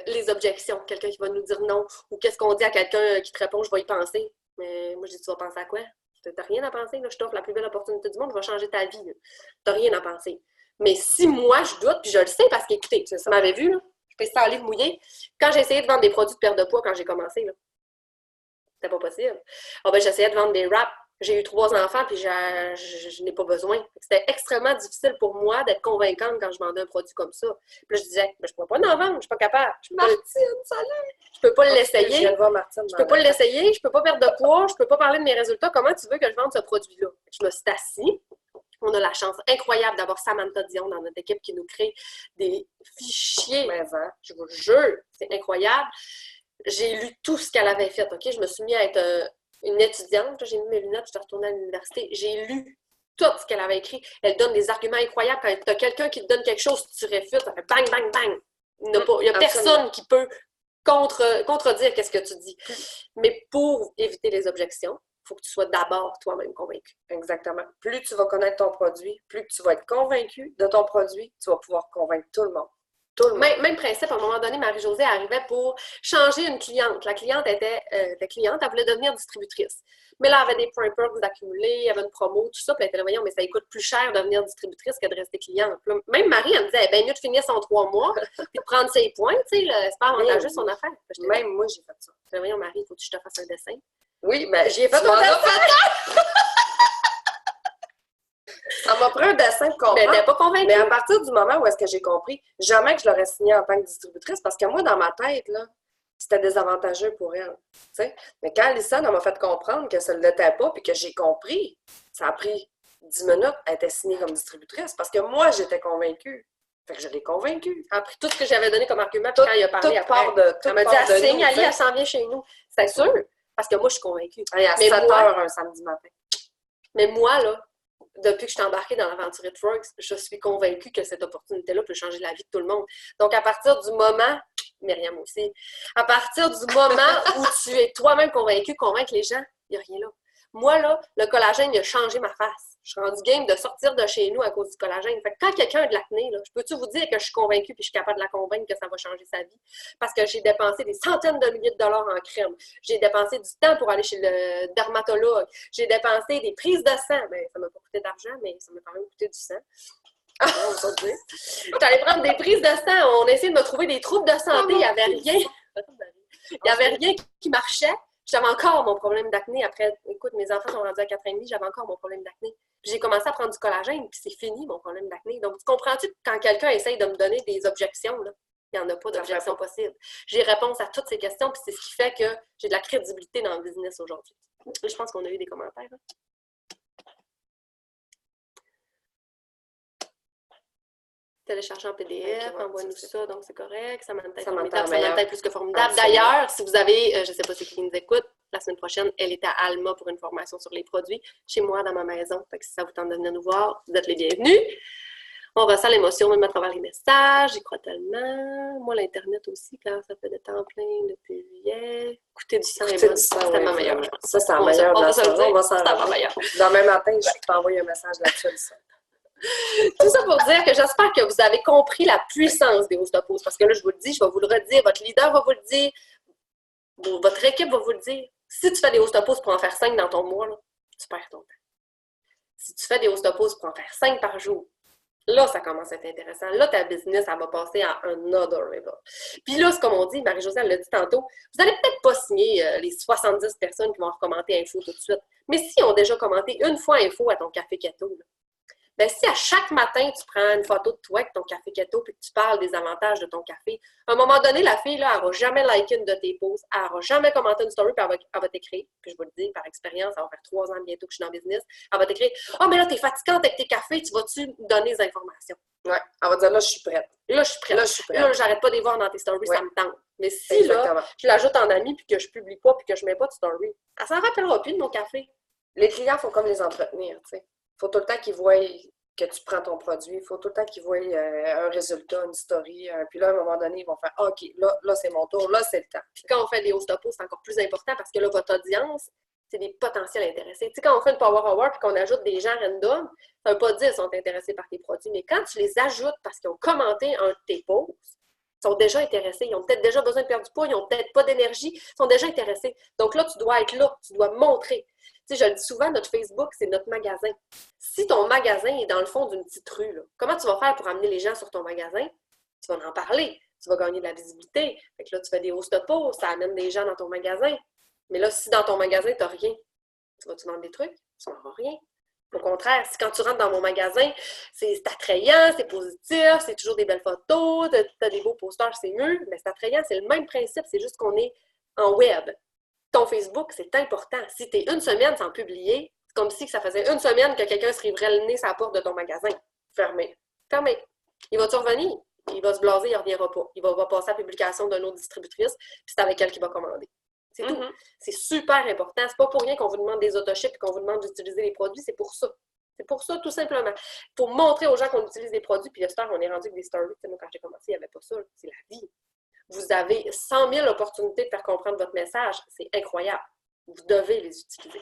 [SPEAKER 1] les objections. Quelqu'un qui va nous dire non. Ou qu'est-ce qu'on dit à quelqu'un qui te répond, je vais y penser. Mais moi, je dis, tu vas penser à quoi? Tu n'as rien à penser. Là, je t'offre la plus belle opportunité du monde, je vais changer ta vie. Tu n'as rien à penser. Mais si moi, je doute, puis je le sais, parce qu'écoutez, tu m'avais vu, là, je peux ça en livre mouillé. Quand j'ai essayé de vendre des produits de perte de poids quand j'ai commencé, là, c'était pas possible. J'essayais de vendre des wraps. J'ai eu 3 enfants, puis je n'ai pas besoin. C'était extrêmement difficile pour moi d'être convaincante quand je vendais un produit comme ça. Puis là, je disais, je ne pourrais pas en vendre, je ne suis pas capable.
[SPEAKER 2] Martine, salut!
[SPEAKER 1] Je peux pas l'essayer.
[SPEAKER 2] Je viens de voir Martine.
[SPEAKER 1] Je peux pas l'essayer, je peux pas perdre de poids, je peux pas parler de mes résultats. Comment tu veux que je vende ce produit-là? Je me suis assise. On a la chance incroyable d'avoir Samantha Dion dans notre équipe qui nous crée des fichiers. Je vous jure, c'est incroyable. J'ai lu tout ce qu'elle avait fait. OK? Je me suis mis à être une étudiante. J'ai mis mes lunettes, je suis retournée à l'université. J'ai lu tout ce qu'elle avait écrit. Elle donne des arguments incroyables. Quand tu as quelqu'un qui te donne quelque chose, tu réfutes, ça fait bang, bang, bang. Il n'y a personne qui peut contredire qu'est-ce que tu dis. Mais pour éviter les objections, il faut que tu sois d'abord toi-même convaincu.
[SPEAKER 2] Exactement. Plus tu vas connaître ton produit, plus tu vas être convaincu de ton produit, tu vas pouvoir convaincre tout le monde.
[SPEAKER 1] Même principe, à un moment donné, Marie-Josée arrivait pour changer une cliente. La cliente elle voulait devenir distributrice. Mais là, elle avait des points perks d'accumuler, il y avait une promo, tout ça. Puis elle était là, voyons, mais ça coûte plus cher de devenir distributrice que de rester cliente. Là, même Marie, elle me disait, elle est bien mieux de finir son 3 mois puis de prendre ses points, tu sais, c'est pas avantageux son affaire.
[SPEAKER 2] Même moi, j'ai fait ça.
[SPEAKER 1] Je disais, voyons, Marie, il faut que je te fasse un dessin.
[SPEAKER 2] Oui, mais j'y ai fait un dessin! Ça m'a pris un dessin de comprendre.
[SPEAKER 1] Mais elle n'était pas convaincue.
[SPEAKER 2] Mais à partir du moment où est-ce que j'ai compris, jamais que je l'aurais signé en tant que distributrice, parce que moi, dans ma tête, là, c'était désavantageux pour elle. T'sais? Mais quand Alison m'a fait comprendre que ça ne l'était pas, puis que j'ai compris, ça a pris 10 minutes, elle était signée comme distributrice, parce que moi, j'étais convaincue. Fait que je l'ai convaincue.
[SPEAKER 1] Elle a pris tout ce que j'avais donné comme argument, puis quand il a parlé après, elle m'a dit, elle signe, Ali, elle s'en vient chez nous. C'est sûr, parce que moi, je suis convaincue.
[SPEAKER 2] Et à 7 heures un samedi matin.
[SPEAKER 1] Mais moi, là, depuis que je suis embarquée dans l'aventure Works, je suis convaincue que cette opportunité-là peut changer la vie de tout le monde. Donc, à partir du moment, Myriam aussi, à partir du moment où tu es toi-même convaincu, convaincre les gens, il n'y a rien là. Moi, là, le collagène, il a changé ma face. Je suis rendue game de sortir de chez nous à cause du collagène. Fait que quand quelqu'un a de l'acné, là, je peux-tu vous dire que je suis convaincue et je suis capable de la convaincre que ça va changer sa vie? Parce que j'ai dépensé des centaines de milliers de dollars en crème. J'ai dépensé du temps pour aller chez le dermatologue. J'ai dépensé des prises de sang. Bien, ça m'a pas coûté d'argent, mais ça m'a quand même coûté du sang. J'allais prendre des prises de sang. On a essayé de me trouver des troubles de santé. Il n'y avait rien. Il n'y avait rien qui marchait. J'avais encore mon problème d'acné. Après, écoute, mes enfants sont rendus à 4 ans et demi, j'avais encore mon problème d'acné. J'ai commencé à prendre du collagène, puis c'est fini, mon problème d'acné. Donc, tu comprends-tu que quand quelqu'un essaye de me donner des objections, là, il n'y en a pas d'objection possible. J'ai réponse à toutes ces questions, puis c'est ce qui fait que j'ai de la crédibilité dans le business aujourd'hui. Je pense qu'on a eu des commentaires. Hein? Télécharger en PDF, envoie-nous ça, donc c'est correct. Samantha est formidable, Samantha est plus que formidable. D'ailleurs, si vous avez, je ne sais pas qui nous écoute, la semaine prochaine, elle est à Alma pour une formation sur les produits, chez moi, dans ma maison. Fait que si ça vous tente de venir nous voir, vous êtes les bienvenus. On ressent l'émotion même à travers les messages, j'y crois tellement. Moi, l'Internet aussi, quand ça fait de temps plein depuis juillet. Écoutez du sang, c'est ma meilleure, je pense.
[SPEAKER 2] Ça, c'est la meilleure de la saison. On va s'en
[SPEAKER 1] rendre.
[SPEAKER 2] Demain matin, je vais t'envoyer un message là-dessus.
[SPEAKER 1] Tout ça pour dire que j'espère que vous avez compris la puissance des Hostopause. Parce que là, je vous le dis, je vais vous le redire, votre leader va vous le dire, votre équipe va vous le dire. Si tu fais des Hostopause pour en faire 5 dans ton mois, là, tu perds ton temps. Si tu fais des Hostopause pour en faire 5 par jour, là, ça commence à être intéressant. Là, ta business, elle va passer à un other level. Puis là, c'est comme on dit, Marie-Josée, elle l'a dit tantôt, vous n'allez peut-être pas signer les 70 personnes qui vont recommander info tout de suite. Mais s'ils ont déjà commenté une fois info à ton café keto, là, bien, si à chaque matin, tu prends une photo de toi avec ton café keto et que tu parles des avantages de ton café, à un moment donné, la fille, là, elle ne va jamais liker une de tes posts, elle ne va jamais commenter une story, puis elle va t'écrire, puis je vous le dis par expérience, ça va faire 3 ans bientôt que je suis dans le business, elle va t'écrire « Ah, mais là, t'es fatigante avec tes cafés, tu vas-tu me donner des informations? »
[SPEAKER 2] Oui, elle va dire « Là, je suis prête. »
[SPEAKER 1] Là, je suis prête.
[SPEAKER 2] Là, je suis prête.
[SPEAKER 1] Là, j'arrête pas de les voir dans tes stories,
[SPEAKER 2] Ouais.
[SPEAKER 1] ça me tente. Mais si,
[SPEAKER 2] Exactement.
[SPEAKER 1] là, je l'ajoute en ami, puis que je publie pas, puis que je mets pas de story, elle s'en rappellera plus de mon café.
[SPEAKER 2] Les clients, il faut comme les entretenir, tu sais. Il faut tout le temps qu'ils voient que tu prends ton produit. Il faut tout le temps qu'ils voient un résultat, une story. Puis là, à un moment donné, ils vont faire OK, là c'est mon tour, là, c'est le temps.
[SPEAKER 1] Puis quand on fait des host posts, c'est encore plus important parce que là, votre audience, c'est des potentiels intéressés. Tu sais, quand on fait une Power Hour et qu'on ajoute des gens random, ça ne veut pas dire qu'ils sont intéressés par tes produits, mais quand tu les ajoutes parce qu'ils ont commenté un de tes posts, ils sont déjà intéressés, ils ont peut-être déjà besoin de perdre du poids, ils n'ont peut-être pas d'énergie, ils sont déjà intéressés. Donc là, tu dois être là, tu dois montrer. Tu sais, je le dis souvent, notre Facebook, c'est notre magasin. Si ton magasin est dans le fond d'une petite rue, là, comment tu vas faire pour amener les gens sur ton magasin? Tu vas en parler, tu vas gagner de la visibilité. Fait que là, tu fais des host posts, ça amène des gens dans ton magasin. Mais là, si dans ton magasin, tu n'as rien, tu vas-tu vendre des trucs? Tu n'auras rien. Au contraire, si quand tu rentres dans mon magasin, c'est attrayant, c'est positif, c'est toujours des belles photos, tu as des beaux posters, c'est mieux, mais c'est attrayant, c'est le même principe, c'est juste qu'on est en web. Ton Facebook, c'est important. Si tu es une semaine sans publier, c'est comme si ça faisait une semaine que quelqu'un se riverait le nez sur la porte de ton magasin.
[SPEAKER 2] Fermé.
[SPEAKER 1] Fermé. Il va-tu revenir? Il va se blaser, il ne reviendra pas. Il va passer à la publication d'une autre distributrice, puis c'est avec elle qu'il va commander. C'est tout. C'est super important. C'est pas pour rien qu'on vous demande des autoships et qu'on vous demande d'utiliser les produits. C'est pour ça. C'est pour ça, tout simplement. Pour montrer aux gens qu'on utilise des produits, puis j'espère qu'on est rendu avec des stories. Moi, quand j'ai commencé, il n'y avait pas ça. C'est la vie. Vous avez 100 000 opportunités de faire comprendre votre message. C'est incroyable. Vous devez les utiliser.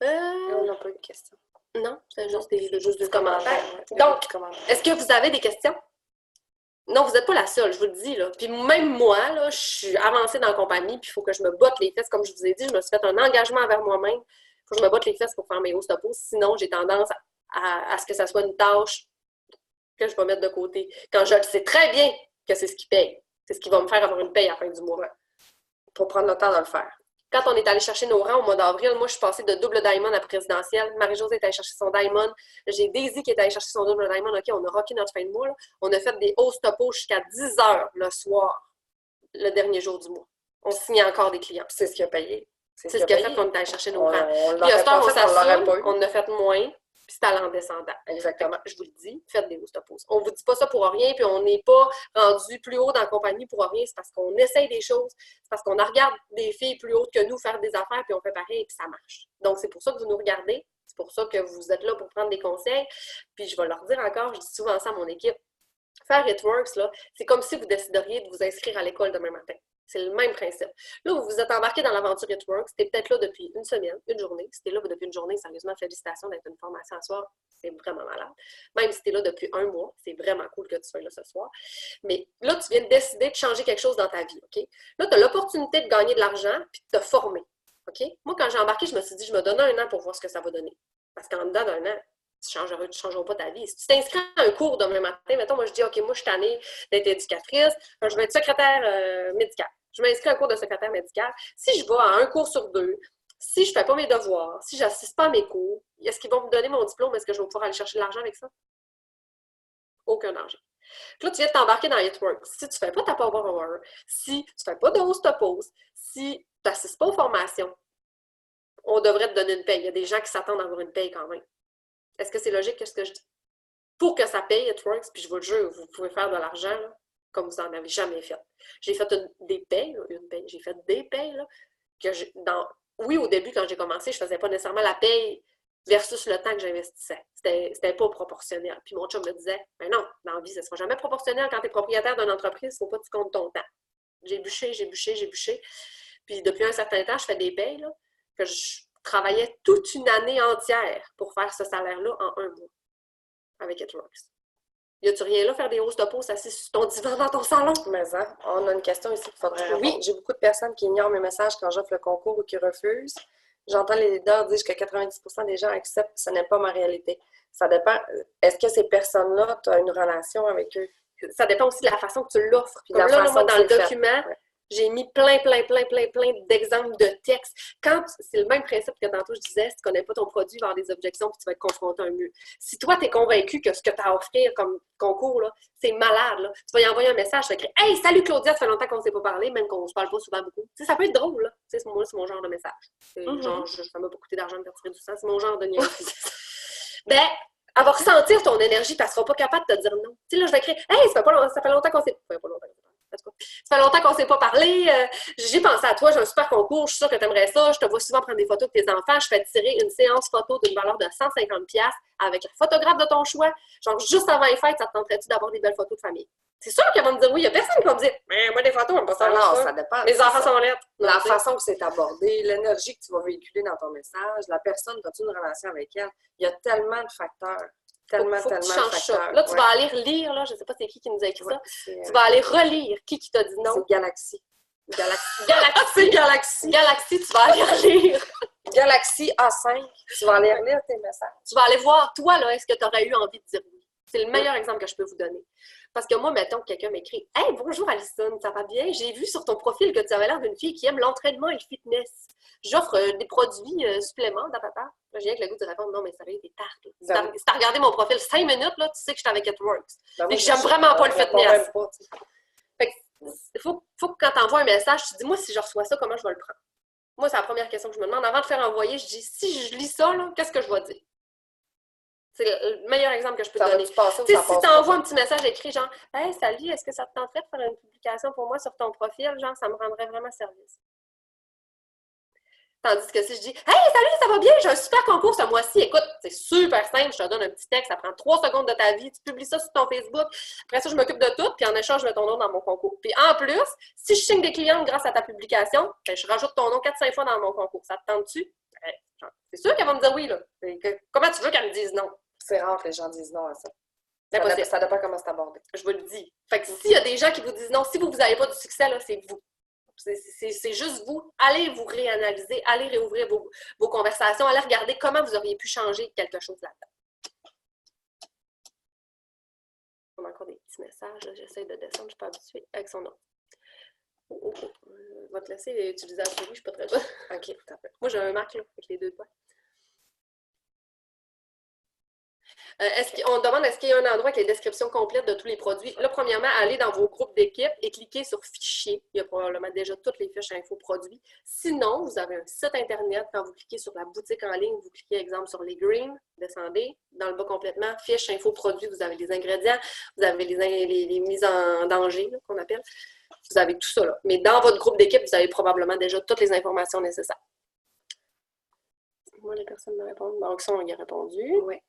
[SPEAKER 2] On n'a pas eu de questions.
[SPEAKER 1] Non, c'est juste des commentaires.
[SPEAKER 2] Ouais,
[SPEAKER 1] Donc, est-ce que vous avez des questions? Non, vous n'êtes pas la seule, je vous le dis. Là. Puis même moi, là, je suis avancée dans la compagnie, puis il faut que je me botte les fesses. Comme je vous ai dit, je me suis fait un engagement envers moi-même. Il faut que je me botte les fesses pour faire mes host posts. Sinon, j'ai tendance à ce que ça soit une tâche que je vais mettre de côté. Quand je sais très bien que c'est ce qui paye. C'est ce qui va me faire avoir une paye à la fin du mois.
[SPEAKER 2] Pour prendre le temps de le faire.
[SPEAKER 1] Quand on est allé chercher nos rangs au mois d'avril, moi, je suis passée de double diamond à présidentielle. Marie-Josée est allée chercher son diamond. J'ai Daisy qui est allée chercher son double diamond. OK, on a rocké notre fin de mois. Là. On a fait des host posts jusqu'à 10 heures le soir, le dernier jour du mois. On signait encore des clients.
[SPEAKER 2] C'est ce qui a payé.
[SPEAKER 1] C'est ce qui a fait qu'on est allé chercher nos rangs.
[SPEAKER 2] Puis à ce temps,
[SPEAKER 1] on en a fait moins. Puis c'est allé en descendant.
[SPEAKER 2] Exactement.
[SPEAKER 1] Je vous le dis, faites des host posts. On ne vous dit pas ça pour rien, puis on n'est pas rendu plus haut dans la compagnie pour rien. C'est parce qu'on essaye des choses. C'est parce qu'on regarde des filles plus hautes que nous faire des affaires, puis on fait pareil, puis ça marche. Donc, c'est pour ça que vous nous regardez. C'est pour ça que vous êtes là pour prendre des conseils. Puis je vais leur dire encore, je dis souvent ça à mon équipe. Faire It Works, là, c'est comme si vous décideriez de vous inscrire à l'école demain matin. C'est le même principe. Là, vous vous êtes embarqué dans l'aventure It Works. C'était peut-être là depuis une semaine, une journée. Si t'es là depuis une journée, sérieusement, félicitations d'être une formation à soir. C'est vraiment malade. Même si t'es là depuis un mois, c'est vraiment cool que tu sois là ce soir. Mais là, tu viens de décider de changer quelque chose dans ta vie, OK? Là, tu as l'opportunité de gagner de l'argent puis de te former, OK? Moi, quand j'ai embarqué, je me suis dit, je me donne un an pour voir ce que ça va donner. Parce qu'en dedans d'un an, tu ne changeras pas ta vie. Si tu t'inscris à un cours demain matin, mettons, moi, je dis, OK, moi, je suis tannée d'être éducatrice, je vais être secrétaire médicale. Je m'inscris à un cours de secrétaire médical. Si je vais à un cours sur 2, si je ne fais pas mes devoirs, si je n'assiste pas à mes cours, est-ce qu'ils vont me donner mon diplôme? Est-ce que je vais pouvoir aller chercher de l'argent avec ça? Aucun danger. Là, tu viens de t'embarquer dans It Works. Si tu ne fais pas ta Power Hour, si tu ne fais pas de host post, si tu n'assistes pas aux formations, on devrait te donner une paye. Il y a des gens qui s'attendent à avoir une paye quand même. Est-ce que c'est logique ce que je dis? Pour que ça paye It Works, puis je vous le jure, vous pouvez faire de l'argent là, comme vous n'en avez jamais fait. J'ai fait des payes, j'ai fait des payes là, que oui, au début, quand j'ai commencé, je ne faisais pas nécessairement la paye versus le temps que j'investissais. C'était pas proportionnel. Puis mon chum me disait, mais non, dans la vie, ça ne sera jamais proportionnel quand tu es propriétaire d'une entreprise, il ne faut pas que tu comptes ton temps. J'ai bûché. Puis depuis un certain temps, je fais des payes là, que je travaillais toute une année entière pour faire ce salaire-là en un mois avec It Works. Y a-tu rien là, faire des host posts assis sur ton divan dans ton salon?
[SPEAKER 2] Mais ça, on a une question ici qu'il faudrait répondre.
[SPEAKER 1] Oui.
[SPEAKER 2] J'ai beaucoup de personnes qui ignorent mes messages quand j'offre le concours ou qui refusent. J'entends les leaders dire que 90% des gens acceptent que ce n'est pas ma réalité. Ça dépend. Est-ce que ces personnes-là, tu as une relation avec eux?
[SPEAKER 1] Ça dépend aussi de la façon que tu l'offres.
[SPEAKER 2] Comme
[SPEAKER 1] là, moi, dans le document, j'ai mis plein d'exemples de textes. C'est le même principe que tantôt je disais, si tu ne connais pas ton produit, il va y avoir des objections puis tu vas être confronté à un mur. Si toi, tu es convaincu que ce que tu as à offrir comme concours, là, c'est malade, là, tu vas y envoyer un message, tu vas écrire « Hey, salut Claudia, ça fait longtemps qu'on ne s'est pas parlé, même qu'on ne se parle pas souvent beaucoup. » Ça peut être drôle, là. Moi, c'est mon genre de message. Genre, ça m'a pas coûté d'argent de faire tirer du sang, c'est mon genre de niaiserie. Elle va ressentir ton énergie, puis elle sera pas capable de te dire non. Tu sais, là, je vais écrire « Hey, ça fait longtemps qu'on s'est... » Ça fait longtemps qu'on s'est pas parlé. J'ai pensé à toi, j'ai un super concours, je suis sûre que tu aimerais ça. Je te vois souvent prendre des photos de tes enfants. Je fais tirer une séance photo d'une valeur de 150$ avec un photographe de ton choix. Genre, juste avant les fêtes, ça te tenterait-tu d'avoir des belles photos de famille? C'est sûr qu'elles vont me dire oui. Il n'y a personne qui va me dire mais moi, des photos, on me pas ça.
[SPEAKER 2] Non, ça dépend.
[SPEAKER 1] Les enfants sont lettres.
[SPEAKER 2] La façon que c'est abordé, l'énergie que tu vas véhiculer dans ton message, la personne, as-tu une relation avec elle? Il y a tellement de facteurs. Tellement de facteurs.
[SPEAKER 1] Ça. Là, tu vas aller relire, là, je ne sais pas c'est qui nous a écrit ça. Tu vas aller relire qui t'a dit non.
[SPEAKER 2] C'est Galaxy.
[SPEAKER 1] Galaxy, tu vas aller relire.
[SPEAKER 2] Galaxy A5, tu vas aller relire tes messages.
[SPEAKER 1] Tu vas aller voir, toi, là, est-ce que tu aurais eu envie de dire oui? C'est le meilleur exemple que je peux vous donner. Parce que moi, mettons que quelqu'un m'écrit « Hey, bonjour Alison, ça va bien? J'ai vu sur ton profil que tu avais l'air d'une fille qui aime l'entraînement et le fitness. J'offre des produits suppléments, papa. » Là, j'ai avec le goût de répondre « Non, mais ça des tartes. Si t'as regardé mon profil 5 minutes, là, tu sais que je suis avec It-Works. Et que j'aime vraiment pas le fitness. » Fait que, il faut que quand tu envoies un message, tu te dis « Moi, si je reçois ça, comment je vais le prendre? » Moi, c'est la première question que je me demande. Avant de faire envoyer, je dis « Si je lis ça, qu'est-ce que je vais dire? » C'est le meilleur exemple que je peux te donner. Si tu envoies un petit message écrit genre « Hey, salut, est-ce que ça te tenterait de faire une publication pour moi sur ton profil? Genre, ça me rendrait vraiment service. » Tandis que si je dis « Hey, salut, ça va bien? J'ai un super concours ce mois-ci. Écoute, c'est super simple. Je te donne un petit texte. Ça prend 3 secondes de ta vie. Tu publies ça sur ton Facebook. Après ça, je m'occupe de tout. Puis en échange, je mets ton nom dans mon concours. Puis en plus, si je signe des clients grâce à ta publication, ben, je rajoute ton nom 4-5 fois dans mon concours. Ça te tente-tu? Ben, c'est sûr qu'elle va me dire oui. Là. Comment tu veux qu'elle me dise non?
[SPEAKER 2] C'est rare que les gens disent non à ça. Ça dépend comment c'est abordé.
[SPEAKER 1] Je vous le dis. Fait que s'il y a des gens qui vous disent non, si vous n'avez pas du succès, là, c'est vous. C'est juste vous. Allez vous réanalyser, allez réouvrir vos conversations, allez regarder comment vous auriez pu changer quelque chose là-dedans. On a encore des petits messages. J'essaie de descendre, je ne suis pas habituée avec son nom. Je vais te laisser utiliser la souris, je ne suis pas très bonne. OK, moi j'ai un Mac là, avec les 2 doigts. On demande est-ce qu'il y a un endroit avec les descriptions complètes de tous les produits. Là, premièrement, allez dans vos groupes d'équipe et cliquez sur Fichier. Il y a probablement déjà toutes les fiches info produits. Sinon, vous avez un site Internet. Quand vous cliquez sur la boutique en ligne, vous cliquez, exemple, sur les greens, descendez. Dans le bas complètement, fiche info produits, vous avez les ingrédients, vous avez les mises en danger, qu'on appelle. Vous avez tout ça là. Mais dans votre groupe d'équipe, vous avez probablement déjà toutes les informations nécessaires. Moi, les personnes me répondent. Donc, ça, on y a répondu.
[SPEAKER 2] Oui.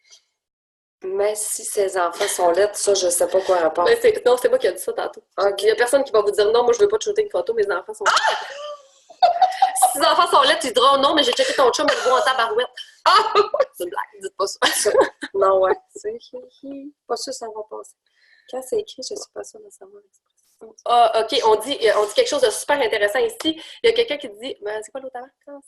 [SPEAKER 2] Mais si ces enfants sont lettres, ça, je ne sais pas quoi répondre.
[SPEAKER 1] Non, c'est moi qui ai dit ça tantôt. Okay. Il n'y a personne qui va vous dire non, moi, je ne veux pas te shooter une photo, mes enfants sont lettres. Si tes enfants sont lettres, ils diront non, mais j'ai checké ton chum, il voit en tabarouette. Ah! C'est une blague, dites pas ça.
[SPEAKER 2] Non, ouais. C'est pas sûr que ça va passer. Quand c'est écrit, je ne suis pas sûre de savoir l'expression.
[SPEAKER 1] Ah, OK, on dit quelque chose de super intéressant ici. Il y a quelqu'un qui dit ben, c'est quoi l'autre avant? Quand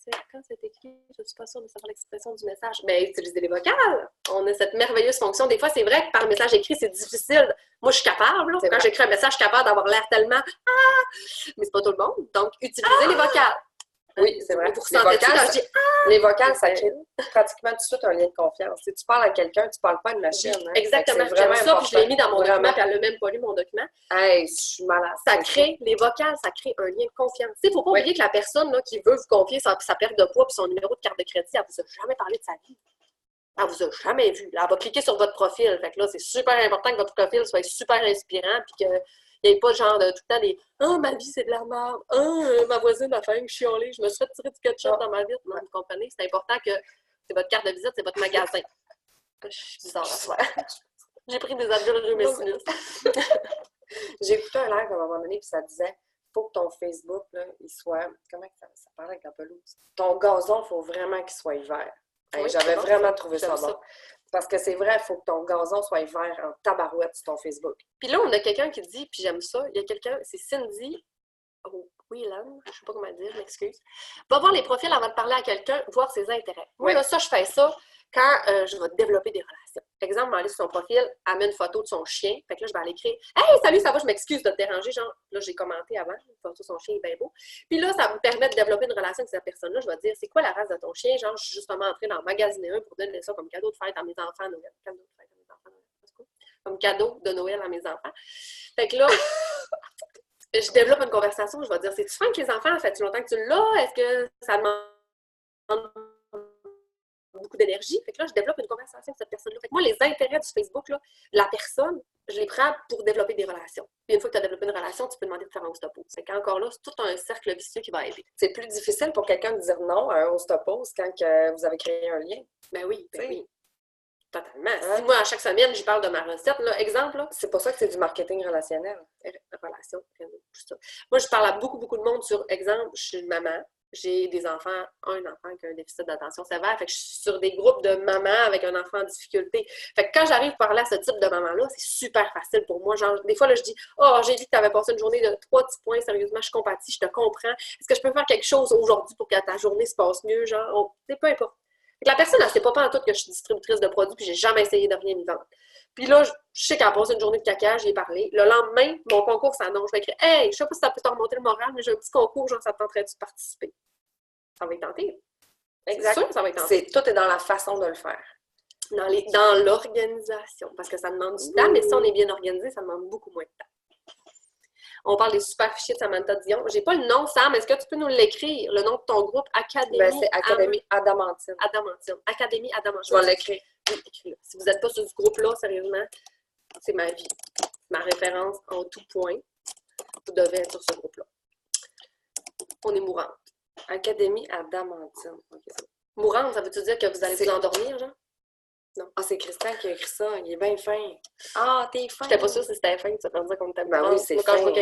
[SPEAKER 1] c'est écrit, je ne suis pas sûre de savoir l'expression du message. Bien, utilisez les vocales. On a cette merveilleuse fonction. Des fois, c'est vrai que par message écrit, c'est difficile. Moi, je suis capable. Là. Quand j'écris un message, je suis capable d'avoir l'air tellement ah! Mais c'est pas tout le monde. Donc, utilisez les vocales.
[SPEAKER 2] Oui, c'est vrai. Les vocales, ça crée pratiquement tout de suite un lien de confiance. Si tu parles à quelqu'un, tu ne parles pas à une machine. Hein?
[SPEAKER 1] Exactement. J'aime ça, puis je l'ai mis dans mon document, puis elle n'a même pas lu mon document.
[SPEAKER 2] Hey, je suis malade.
[SPEAKER 1] Ça crée, les vocales, ça crée un lien de confiance. Il ne faut pas oublier que la personne là, qui veut vous confier sa perte de poids puis son numéro de carte de crédit, elle ne vous a jamais parlé de sa vie. Elle ne vous a jamais vu. Elle va cliquer sur votre profil. Fait que là, c'est super important que votre profil soit super inspirant, puis que il n'y ait pas genre de tout le temps des « Ah, ma vie, c'est de la merde. Ah, ma voisine a faim, je suis chialée. Je me suis fait tirer du ketchup dans ma vie. » Non, vous comprenez? C'est important que c'est votre carte de visite, c'est votre magasin. Je suis bizarre à soir. J'ai pris des adultes, je me sinus.
[SPEAKER 2] J'ai écouté un live à un moment donné, puis ça disait « Faut que ton Facebook, là, il soit... » Comment ça parle avec la pelouse? Ton gazon, il faut vraiment qu'il soit vert. Hey, oui, j'avais vraiment trouvé ça bon. Parce que c'est vrai, il faut que ton gazon soit vert en tabarouette sur ton Facebook.
[SPEAKER 1] Puis là, on a quelqu'un qui dit, puis j'aime ça, il y a quelqu'un, c'est Cindy Whelan, je ne sais pas comment dire, je m'excuse. Va voir les profils avant de parler à quelqu'un, voir ses intérêts. Moi, là, ça, je fais ça quand je vais développer des relations. Par exemple, je vais aller sur son profil, elle met une photo de son chien. Fait que là, je vais aller écrire « Hey, salut, ça va, je m'excuse de te déranger. » Genre, là, j'ai commenté avant, une photo de son chien est bien beau. Puis là, ça me permet de développer une relation avec cette personne-là. Je vais dire « C'est quoi la race de ton chien? » Genre, je suis justement entrée dans magasiner un pour donner ça comme cadeau de fête à mes enfants à Noël. Comme cadeau de Noël à mes enfants. Fait que là, je développe une conversation. Je vais dire « C'est-tu fin que les enfants? Ça fait longtemps que tu l'as? Est-ce que ça demande beaucoup d'énergie. Fait que là, je développe une conversation avec cette personne-là. Fait que moi, les intérêts du Facebook, là, la personne, je les prends pour développer des relations. Puis une fois que tu as développé une relation, tu peux demander de faire un host-opose. Fait qu'encore là, c'est tout un cercle vicieux qui va aider.
[SPEAKER 2] C'est plus difficile pour quelqu'un de dire non à un host-opose quand vous avez créé un lien.
[SPEAKER 1] Ben oui. Totalement. Si moi, à chaque semaine, je parle de ma recette, là, exemple, là,
[SPEAKER 2] c'est pour ça que c'est du marketing relationnel.
[SPEAKER 1] Relation, tout ça. Moi, je parle à beaucoup, beaucoup de monde sur, exemple, je suis une maman, j'ai des enfants, un enfant qui a un déficit d'attention sévère, fait que je suis sur des groupes de mamans avec un enfant en difficulté. Fait que quand j'arrive à parler à ce type de maman-là, c'est super facile pour moi. Genre, des fois, là, je dis, oh, j'ai vu que tu avais passé une journée de 3 petits points, sérieusement, je compatis, je te comprends. Est-ce que je peux faire quelque chose aujourd'hui pour que ta journée se passe mieux? Genre, c'est peu importe. La personne, elle ne sait pas en tout que je suis distributrice de produits, puis j'ai jamais essayé de rien y vendre. Puis là, je sais qu'elle a passé une journée de caca, j'y ai parlé. Le lendemain, mon concours s'annonce. Je vais écrire, hey, je sais pas si ça peut te remonter le moral, mais j'ai un petit concours, genre, ça te tenterait-tu de participer? Ça va être tenté.
[SPEAKER 2] Exact. C'est sûr que ça va être tenté. Tout est dans la façon de le faire.
[SPEAKER 1] Dans l'organisation, parce que ça demande du temps, mais si on est bien organisé, ça demande beaucoup moins de temps. On parle des super fichiers de Samantha Dion. J'ai pas le nom, Sam. Est-ce que tu peux nous l'écrire? Le nom de ton groupe, Académie.
[SPEAKER 2] Ben, c'est Académie Adamantine.
[SPEAKER 1] Académie Adamantine.
[SPEAKER 2] Je vais l'écrire.
[SPEAKER 1] Oui, écris-le. Si vous n'êtes pas sur ce groupe-là, sérieusement, c'est ma vie. Ma référence en tout point. Vous devez être sur ce groupe-là. On est mourante.
[SPEAKER 2] Académie Adamantine. Okay.
[SPEAKER 1] Mourante, ça veut-tu dire que vous allez vous endormir, genre?
[SPEAKER 2] Non. Ah, c'est Christian qui a écrit ça. Il est bien fin. Ah, t'es fin.
[SPEAKER 1] J'étais pas sûre si c'était fin. Ça veut dire qu'on était
[SPEAKER 2] mourant. Ben oui, c'est
[SPEAKER 1] fin. Quand je vois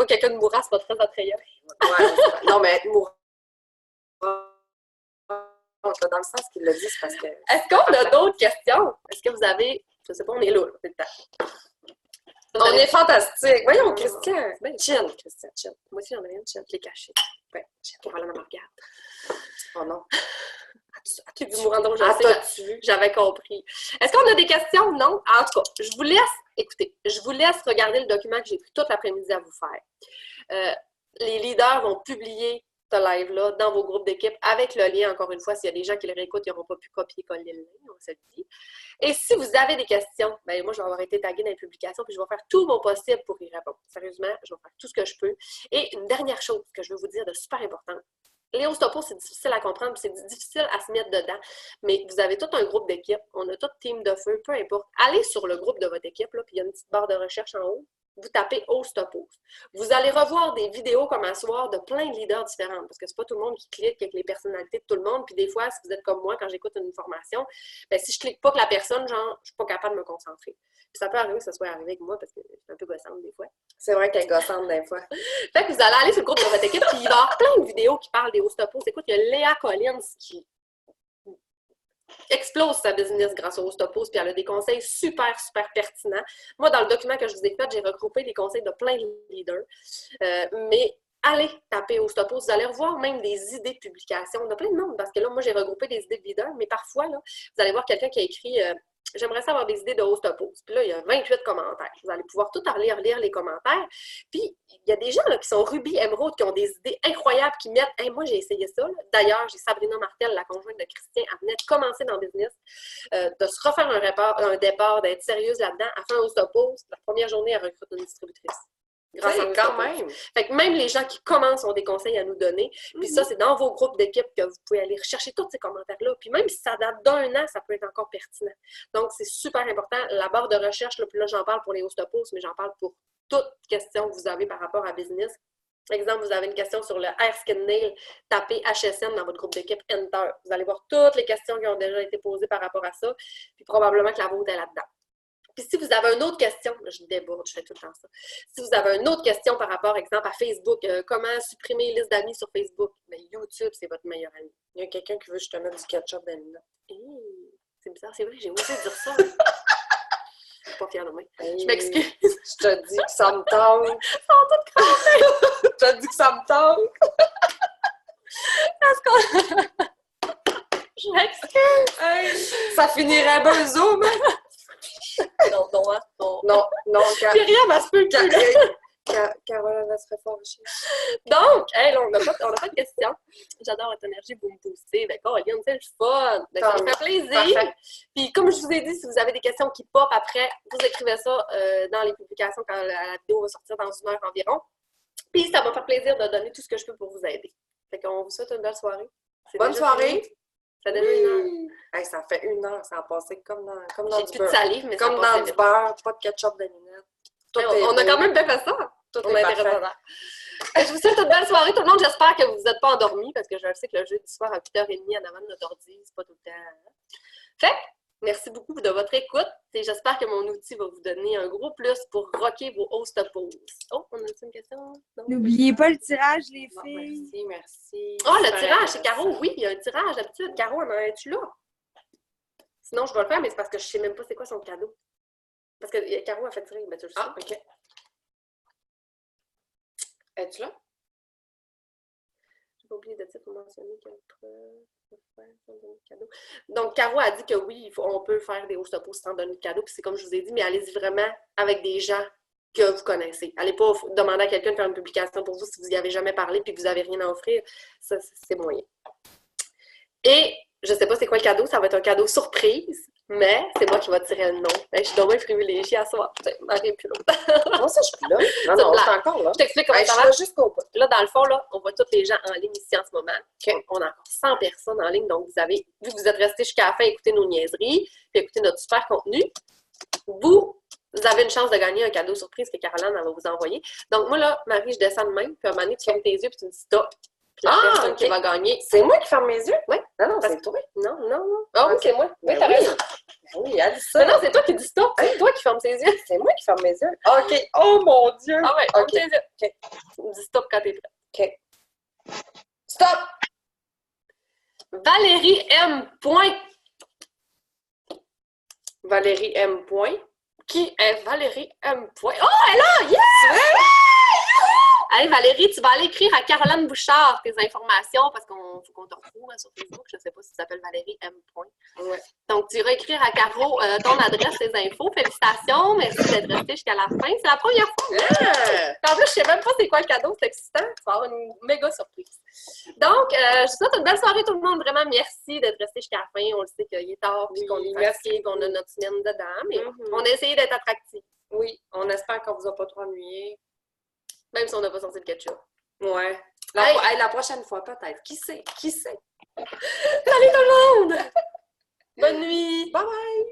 [SPEAKER 1] quelqu'un de mourant, c'est pas très attrayant.
[SPEAKER 2] Ouais, non, mais être mourant, dans le sens qu'il l'a dit, c'est parce que...
[SPEAKER 1] Est-ce qu'on a d'autres questions? Est-ce que vous avez... Je sais pas, on est là, c'est le temps.
[SPEAKER 2] On est fantastique. Voyons, Christian.
[SPEAKER 1] Ben,
[SPEAKER 2] chill, Christian, chill.
[SPEAKER 1] Moi aussi, j'en ai une chill. Je l'ai cachée.
[SPEAKER 2] Ben, chill.
[SPEAKER 1] Pour aller dans ma regarde.
[SPEAKER 2] Oh non.
[SPEAKER 1] As-tu vu mourant donc j'avais compris. Est-ce qu'on a des questions? Non? En tout cas, je vous laisse regarder le document que j'ai pris toute l'après-midi à vous faire. Les leaders vont publier ce live-là dans vos groupes d'équipe avec le lien, encore une fois, s'il y a des gens qui le réécoutent, ils n'auront pas pu copier-coller le lien, on se le dit. Et si vous avez des questions, ben moi, je vais avoir été taguée dans les publications, puis je vais faire tout mon possible pour y répondre. Sérieusement, je vais faire tout ce que je peux. Et une dernière chose que je veux vous dire de super importante. Les host-opos, c'est difficile à comprendre, c'est difficile à se mettre dedans, mais vous avez tout un groupe d'équipe, on a tout team de feu, peu importe. Allez sur le groupe de votre équipe, là, puis il y a une petite barre de recherche en haut, vous tapez host-opos. Vous allez revoir des vidéos comme à soir de plein de leaders différents, parce que c'est pas tout le monde qui clique avec les personnalités de tout le monde, puis des fois, si vous êtes comme moi, quand j'écoute une formation, ben, si je clique pas que la personne, genre, je suis pas capable de me concentrer. Puis ça peut arriver que ça soit arrivé avec moi, parce que je suis un peu gossante des fois.
[SPEAKER 2] C'est vrai qu'elle est gossante des fois.
[SPEAKER 1] Fait que vous allez aller sur le groupe de votre équipe, puis il va y avoir plein de vidéos qui parlent des host-opos. Écoute, il y a Léa Collins qui explose sa business grâce aux host-opos, puis elle a des conseils super, super pertinents. Moi, dans le document que je vous ai fait, j'ai regroupé les conseils de plein de leaders. Mais allez taper host-opos, vous allez revoir même des idées de publication. On a plein de monde, parce que là, moi, j'ai regroupé des idées de leaders, mais parfois, là, vous allez voir quelqu'un qui a écrit j'aimerais savoir des idées de host-opos. Puis là, il y a 28 commentaires. Vous allez pouvoir tout relire les commentaires. Puis, il y a des gens là, qui sont Ruby Emerald, qui ont des idées incroyables, qui mettent hey, moi, j'ai essayé ça. D'ailleurs, j'ai Sabrina Martel, la conjointe de Christian, elle venait de commencer dans le business, de se refaire un départ, d'être sérieuse là-dedans. Elle fait un host-opos. La première journée, elle recrute une distributrice.
[SPEAKER 2] Grâce à quand même.
[SPEAKER 1] Fait que même les gens qui commencent ont des conseils à nous donner. Puis ça, c'est dans vos groupes d'équipe que vous pouvez aller rechercher tous ces commentaires-là. Puis même si ça date d'un an, ça peut être encore pertinent. Donc, c'est super important. La barre de recherche, là, puis là, j'en parle pour les host-opos, mais j'en parle pour toute question que vous avez par rapport à business. Par exemple, vous avez une question sur le Hair Skin Nail, tapez HSN dans votre groupe d'équipe Enter. Vous allez voir toutes les questions qui ont déjà été posées par rapport à ça. Puis probablement que la vôtre est là-dedans. Puis si vous avez une autre question, là, je déborde, je fais tout le temps ça. Si vous avez une autre question par rapport, exemple, à Facebook, comment supprimer une liste d'amis sur Facebook, bien, YouTube, c'est votre meilleur ami.
[SPEAKER 2] Il y a quelqu'un qui veut que je te mette du ketchup dans le
[SPEAKER 1] c'est bizarre, c'est vrai, j'ai osé dire ça. Je suis pas fière de moi. Je m'excuse.
[SPEAKER 2] Je te dis que ça me tente.
[SPEAKER 1] Ils sont toutes crampées.
[SPEAKER 2] Je te dis que ça me tente.
[SPEAKER 1] Est-ce qu'on... Je m'excuse.
[SPEAKER 2] Hey, ça finirait bien Zoom. Non.
[SPEAKER 1] Puis rien, ma se peut plus.
[SPEAKER 2] Caroline va se réfléchir.
[SPEAKER 1] Donc, hey, là, on n'a pas de questions. J'adore votre énergie, vous me poussez. Ben, Caroline, c'est le fun. Ben, ça me fait plaisir. Parfait. Puis, comme je vous ai dit, si vous avez des questions qui pop après, vous écrivez ça dans les publications quand la vidéo va sortir dans 1 heure environ. Puis, ça va me faire plaisir de donner tout ce que je peux pour vous aider. Fait qu'on vous souhaite une belle soirée.
[SPEAKER 2] Bonne soirée. Fini.
[SPEAKER 1] Ça donne 1 heure.
[SPEAKER 2] Hey, ça fait 1 heure, ça a passé comme dans
[SPEAKER 1] J'ai
[SPEAKER 2] du
[SPEAKER 1] plus de
[SPEAKER 2] beurre.
[SPEAKER 1] salive, mais
[SPEAKER 2] Comme
[SPEAKER 1] ça a
[SPEAKER 2] dans
[SPEAKER 1] passé
[SPEAKER 2] du
[SPEAKER 1] vite.
[SPEAKER 2] beurre, pas de ketchup de minette. Tout
[SPEAKER 1] Hey,
[SPEAKER 2] est
[SPEAKER 1] on a
[SPEAKER 2] beau.
[SPEAKER 1] quand même bien fait ça.
[SPEAKER 2] Tout
[SPEAKER 1] On
[SPEAKER 2] est
[SPEAKER 1] a
[SPEAKER 2] parfait.
[SPEAKER 1] intéressant. Je vous souhaite une belle soirée tout le monde. J'espère que vous n'êtes pas endormis parce que je sais que le jeudi soir à 8h30 en avant de notre ordi, c'est pas tout le temps. Fait que, merci beaucoup de votre écoute et j'espère que mon outil va vous donner un gros plus pour rocker vos host poses. Oh, on a une question? Non?
[SPEAKER 3] N'oubliez pas le tirage, les
[SPEAKER 2] Bon,
[SPEAKER 3] filles.
[SPEAKER 2] merci.
[SPEAKER 1] Oh, le
[SPEAKER 2] Super
[SPEAKER 1] tirage, c'est
[SPEAKER 2] intéressant.
[SPEAKER 1] Caro. Oui, il y a un tirage d'habitude. Caro, en es-tu là? Sinon, je vais le faire, mais c'est parce que je sais même pas c'est quoi son cadeau. Parce que Caro a fait tirer. Ben, tu le sais.
[SPEAKER 2] Ah, OK. Es-tu là?
[SPEAKER 1] J'ai pas oublié de dire pour mentionner que cadeau. Donc, Caro a dit que oui, on peut faire des host poses sans donner de cadeau. Puis c'est comme je vous ai dit, mais allez-y vraiment avec des gens que vous connaissez. Allez pas demander à quelqu'un de faire une publication pour vous si vous n'y avez jamais parlé et que vous n'avez rien à offrir. Ça, c'est moyen. Et je sais pas c'est quoi le cadeau, ça va être un cadeau surprise, mais c'est moi qui vais tirer le nom. Je suis donc bien privilégiée à soir. Marie plus l'autre.
[SPEAKER 2] Moi, ça, je suis plus là. Non, non, je suis encore là.
[SPEAKER 1] Je t'explique comment
[SPEAKER 2] Hey, je
[SPEAKER 1] ça
[SPEAKER 2] suis
[SPEAKER 1] va.
[SPEAKER 2] là jusqu'au bout.
[SPEAKER 1] Là, dans le fond, là, on voit tous les gens en ligne ici en ce moment. On a encore 100 personnes en ligne, donc vous avez, vu que vous êtes restés jusqu'à la fin à écouter nos niaiseries, puis écouter notre super contenu, vous avez une chance de gagner un cadeau surprise que Caroline va vous envoyer. Donc moi, là, Marie, je descends de même, puis à un moment donné, tu fermes tes yeux, puis tu me dis stop. Puis la personne qui va gagner.
[SPEAKER 2] C'est moi qui ferme mes yeux?
[SPEAKER 1] Oui.
[SPEAKER 2] Non, non, c'est toi.
[SPEAKER 1] Non, non, non. Ah oui, c'est moi. Oui,
[SPEAKER 2] Ben
[SPEAKER 1] t'as raison.
[SPEAKER 2] Oui, elle dit ça.
[SPEAKER 1] Mais non, c'est toi qui dis stop. C'est toi qui fermes tes yeux.
[SPEAKER 2] C'est moi qui ferme mes yeux. OK. Oh mon Dieu.
[SPEAKER 1] Ah ouais, ferme
[SPEAKER 2] OK.
[SPEAKER 1] tes yeux.
[SPEAKER 2] OK.
[SPEAKER 1] Tu me dis stop quand t'es prête.
[SPEAKER 2] OK. Stop!
[SPEAKER 1] Valérie M. Point.
[SPEAKER 2] Valérie M. Point.
[SPEAKER 1] Qui est Valérie M. Point? Oh, elle est là! Yes! Allez, Valérie, tu vas aller écrire à Caroline Bouchard tes informations parce qu'on faut qu'on te retrouve sur Facebook. Je ne sais pas si tu t'appelles Valérie M. Point.
[SPEAKER 2] Ouais.
[SPEAKER 1] Donc, tu iras écrire à Caro ton adresse, tes infos. Félicitations. Merci d'être resté jusqu'à la fin. C'est la première fois. En plus, je ne sais même pas c'est quoi le cadeau. C'est excitant. Tu vas avoir une méga surprise. Donc, je vous souhaite une belle soirée tout le monde. Vraiment, merci d'être resté jusqu'à la fin. On le sait qu'il est tard, puis qu'on est fatigué, qu'on a notre semaine dedans. Mais on a essayé d'être attractifs.
[SPEAKER 2] Oui, on espère qu'on vous a pas trop ennuyé.
[SPEAKER 1] Même si on n'a pas sorti le ketchup.
[SPEAKER 2] Ouais. La prochaine fois, peut-être. Qui sait? Qui sait?
[SPEAKER 1] Salut tout le monde! Bonne nuit!
[SPEAKER 2] Bye bye!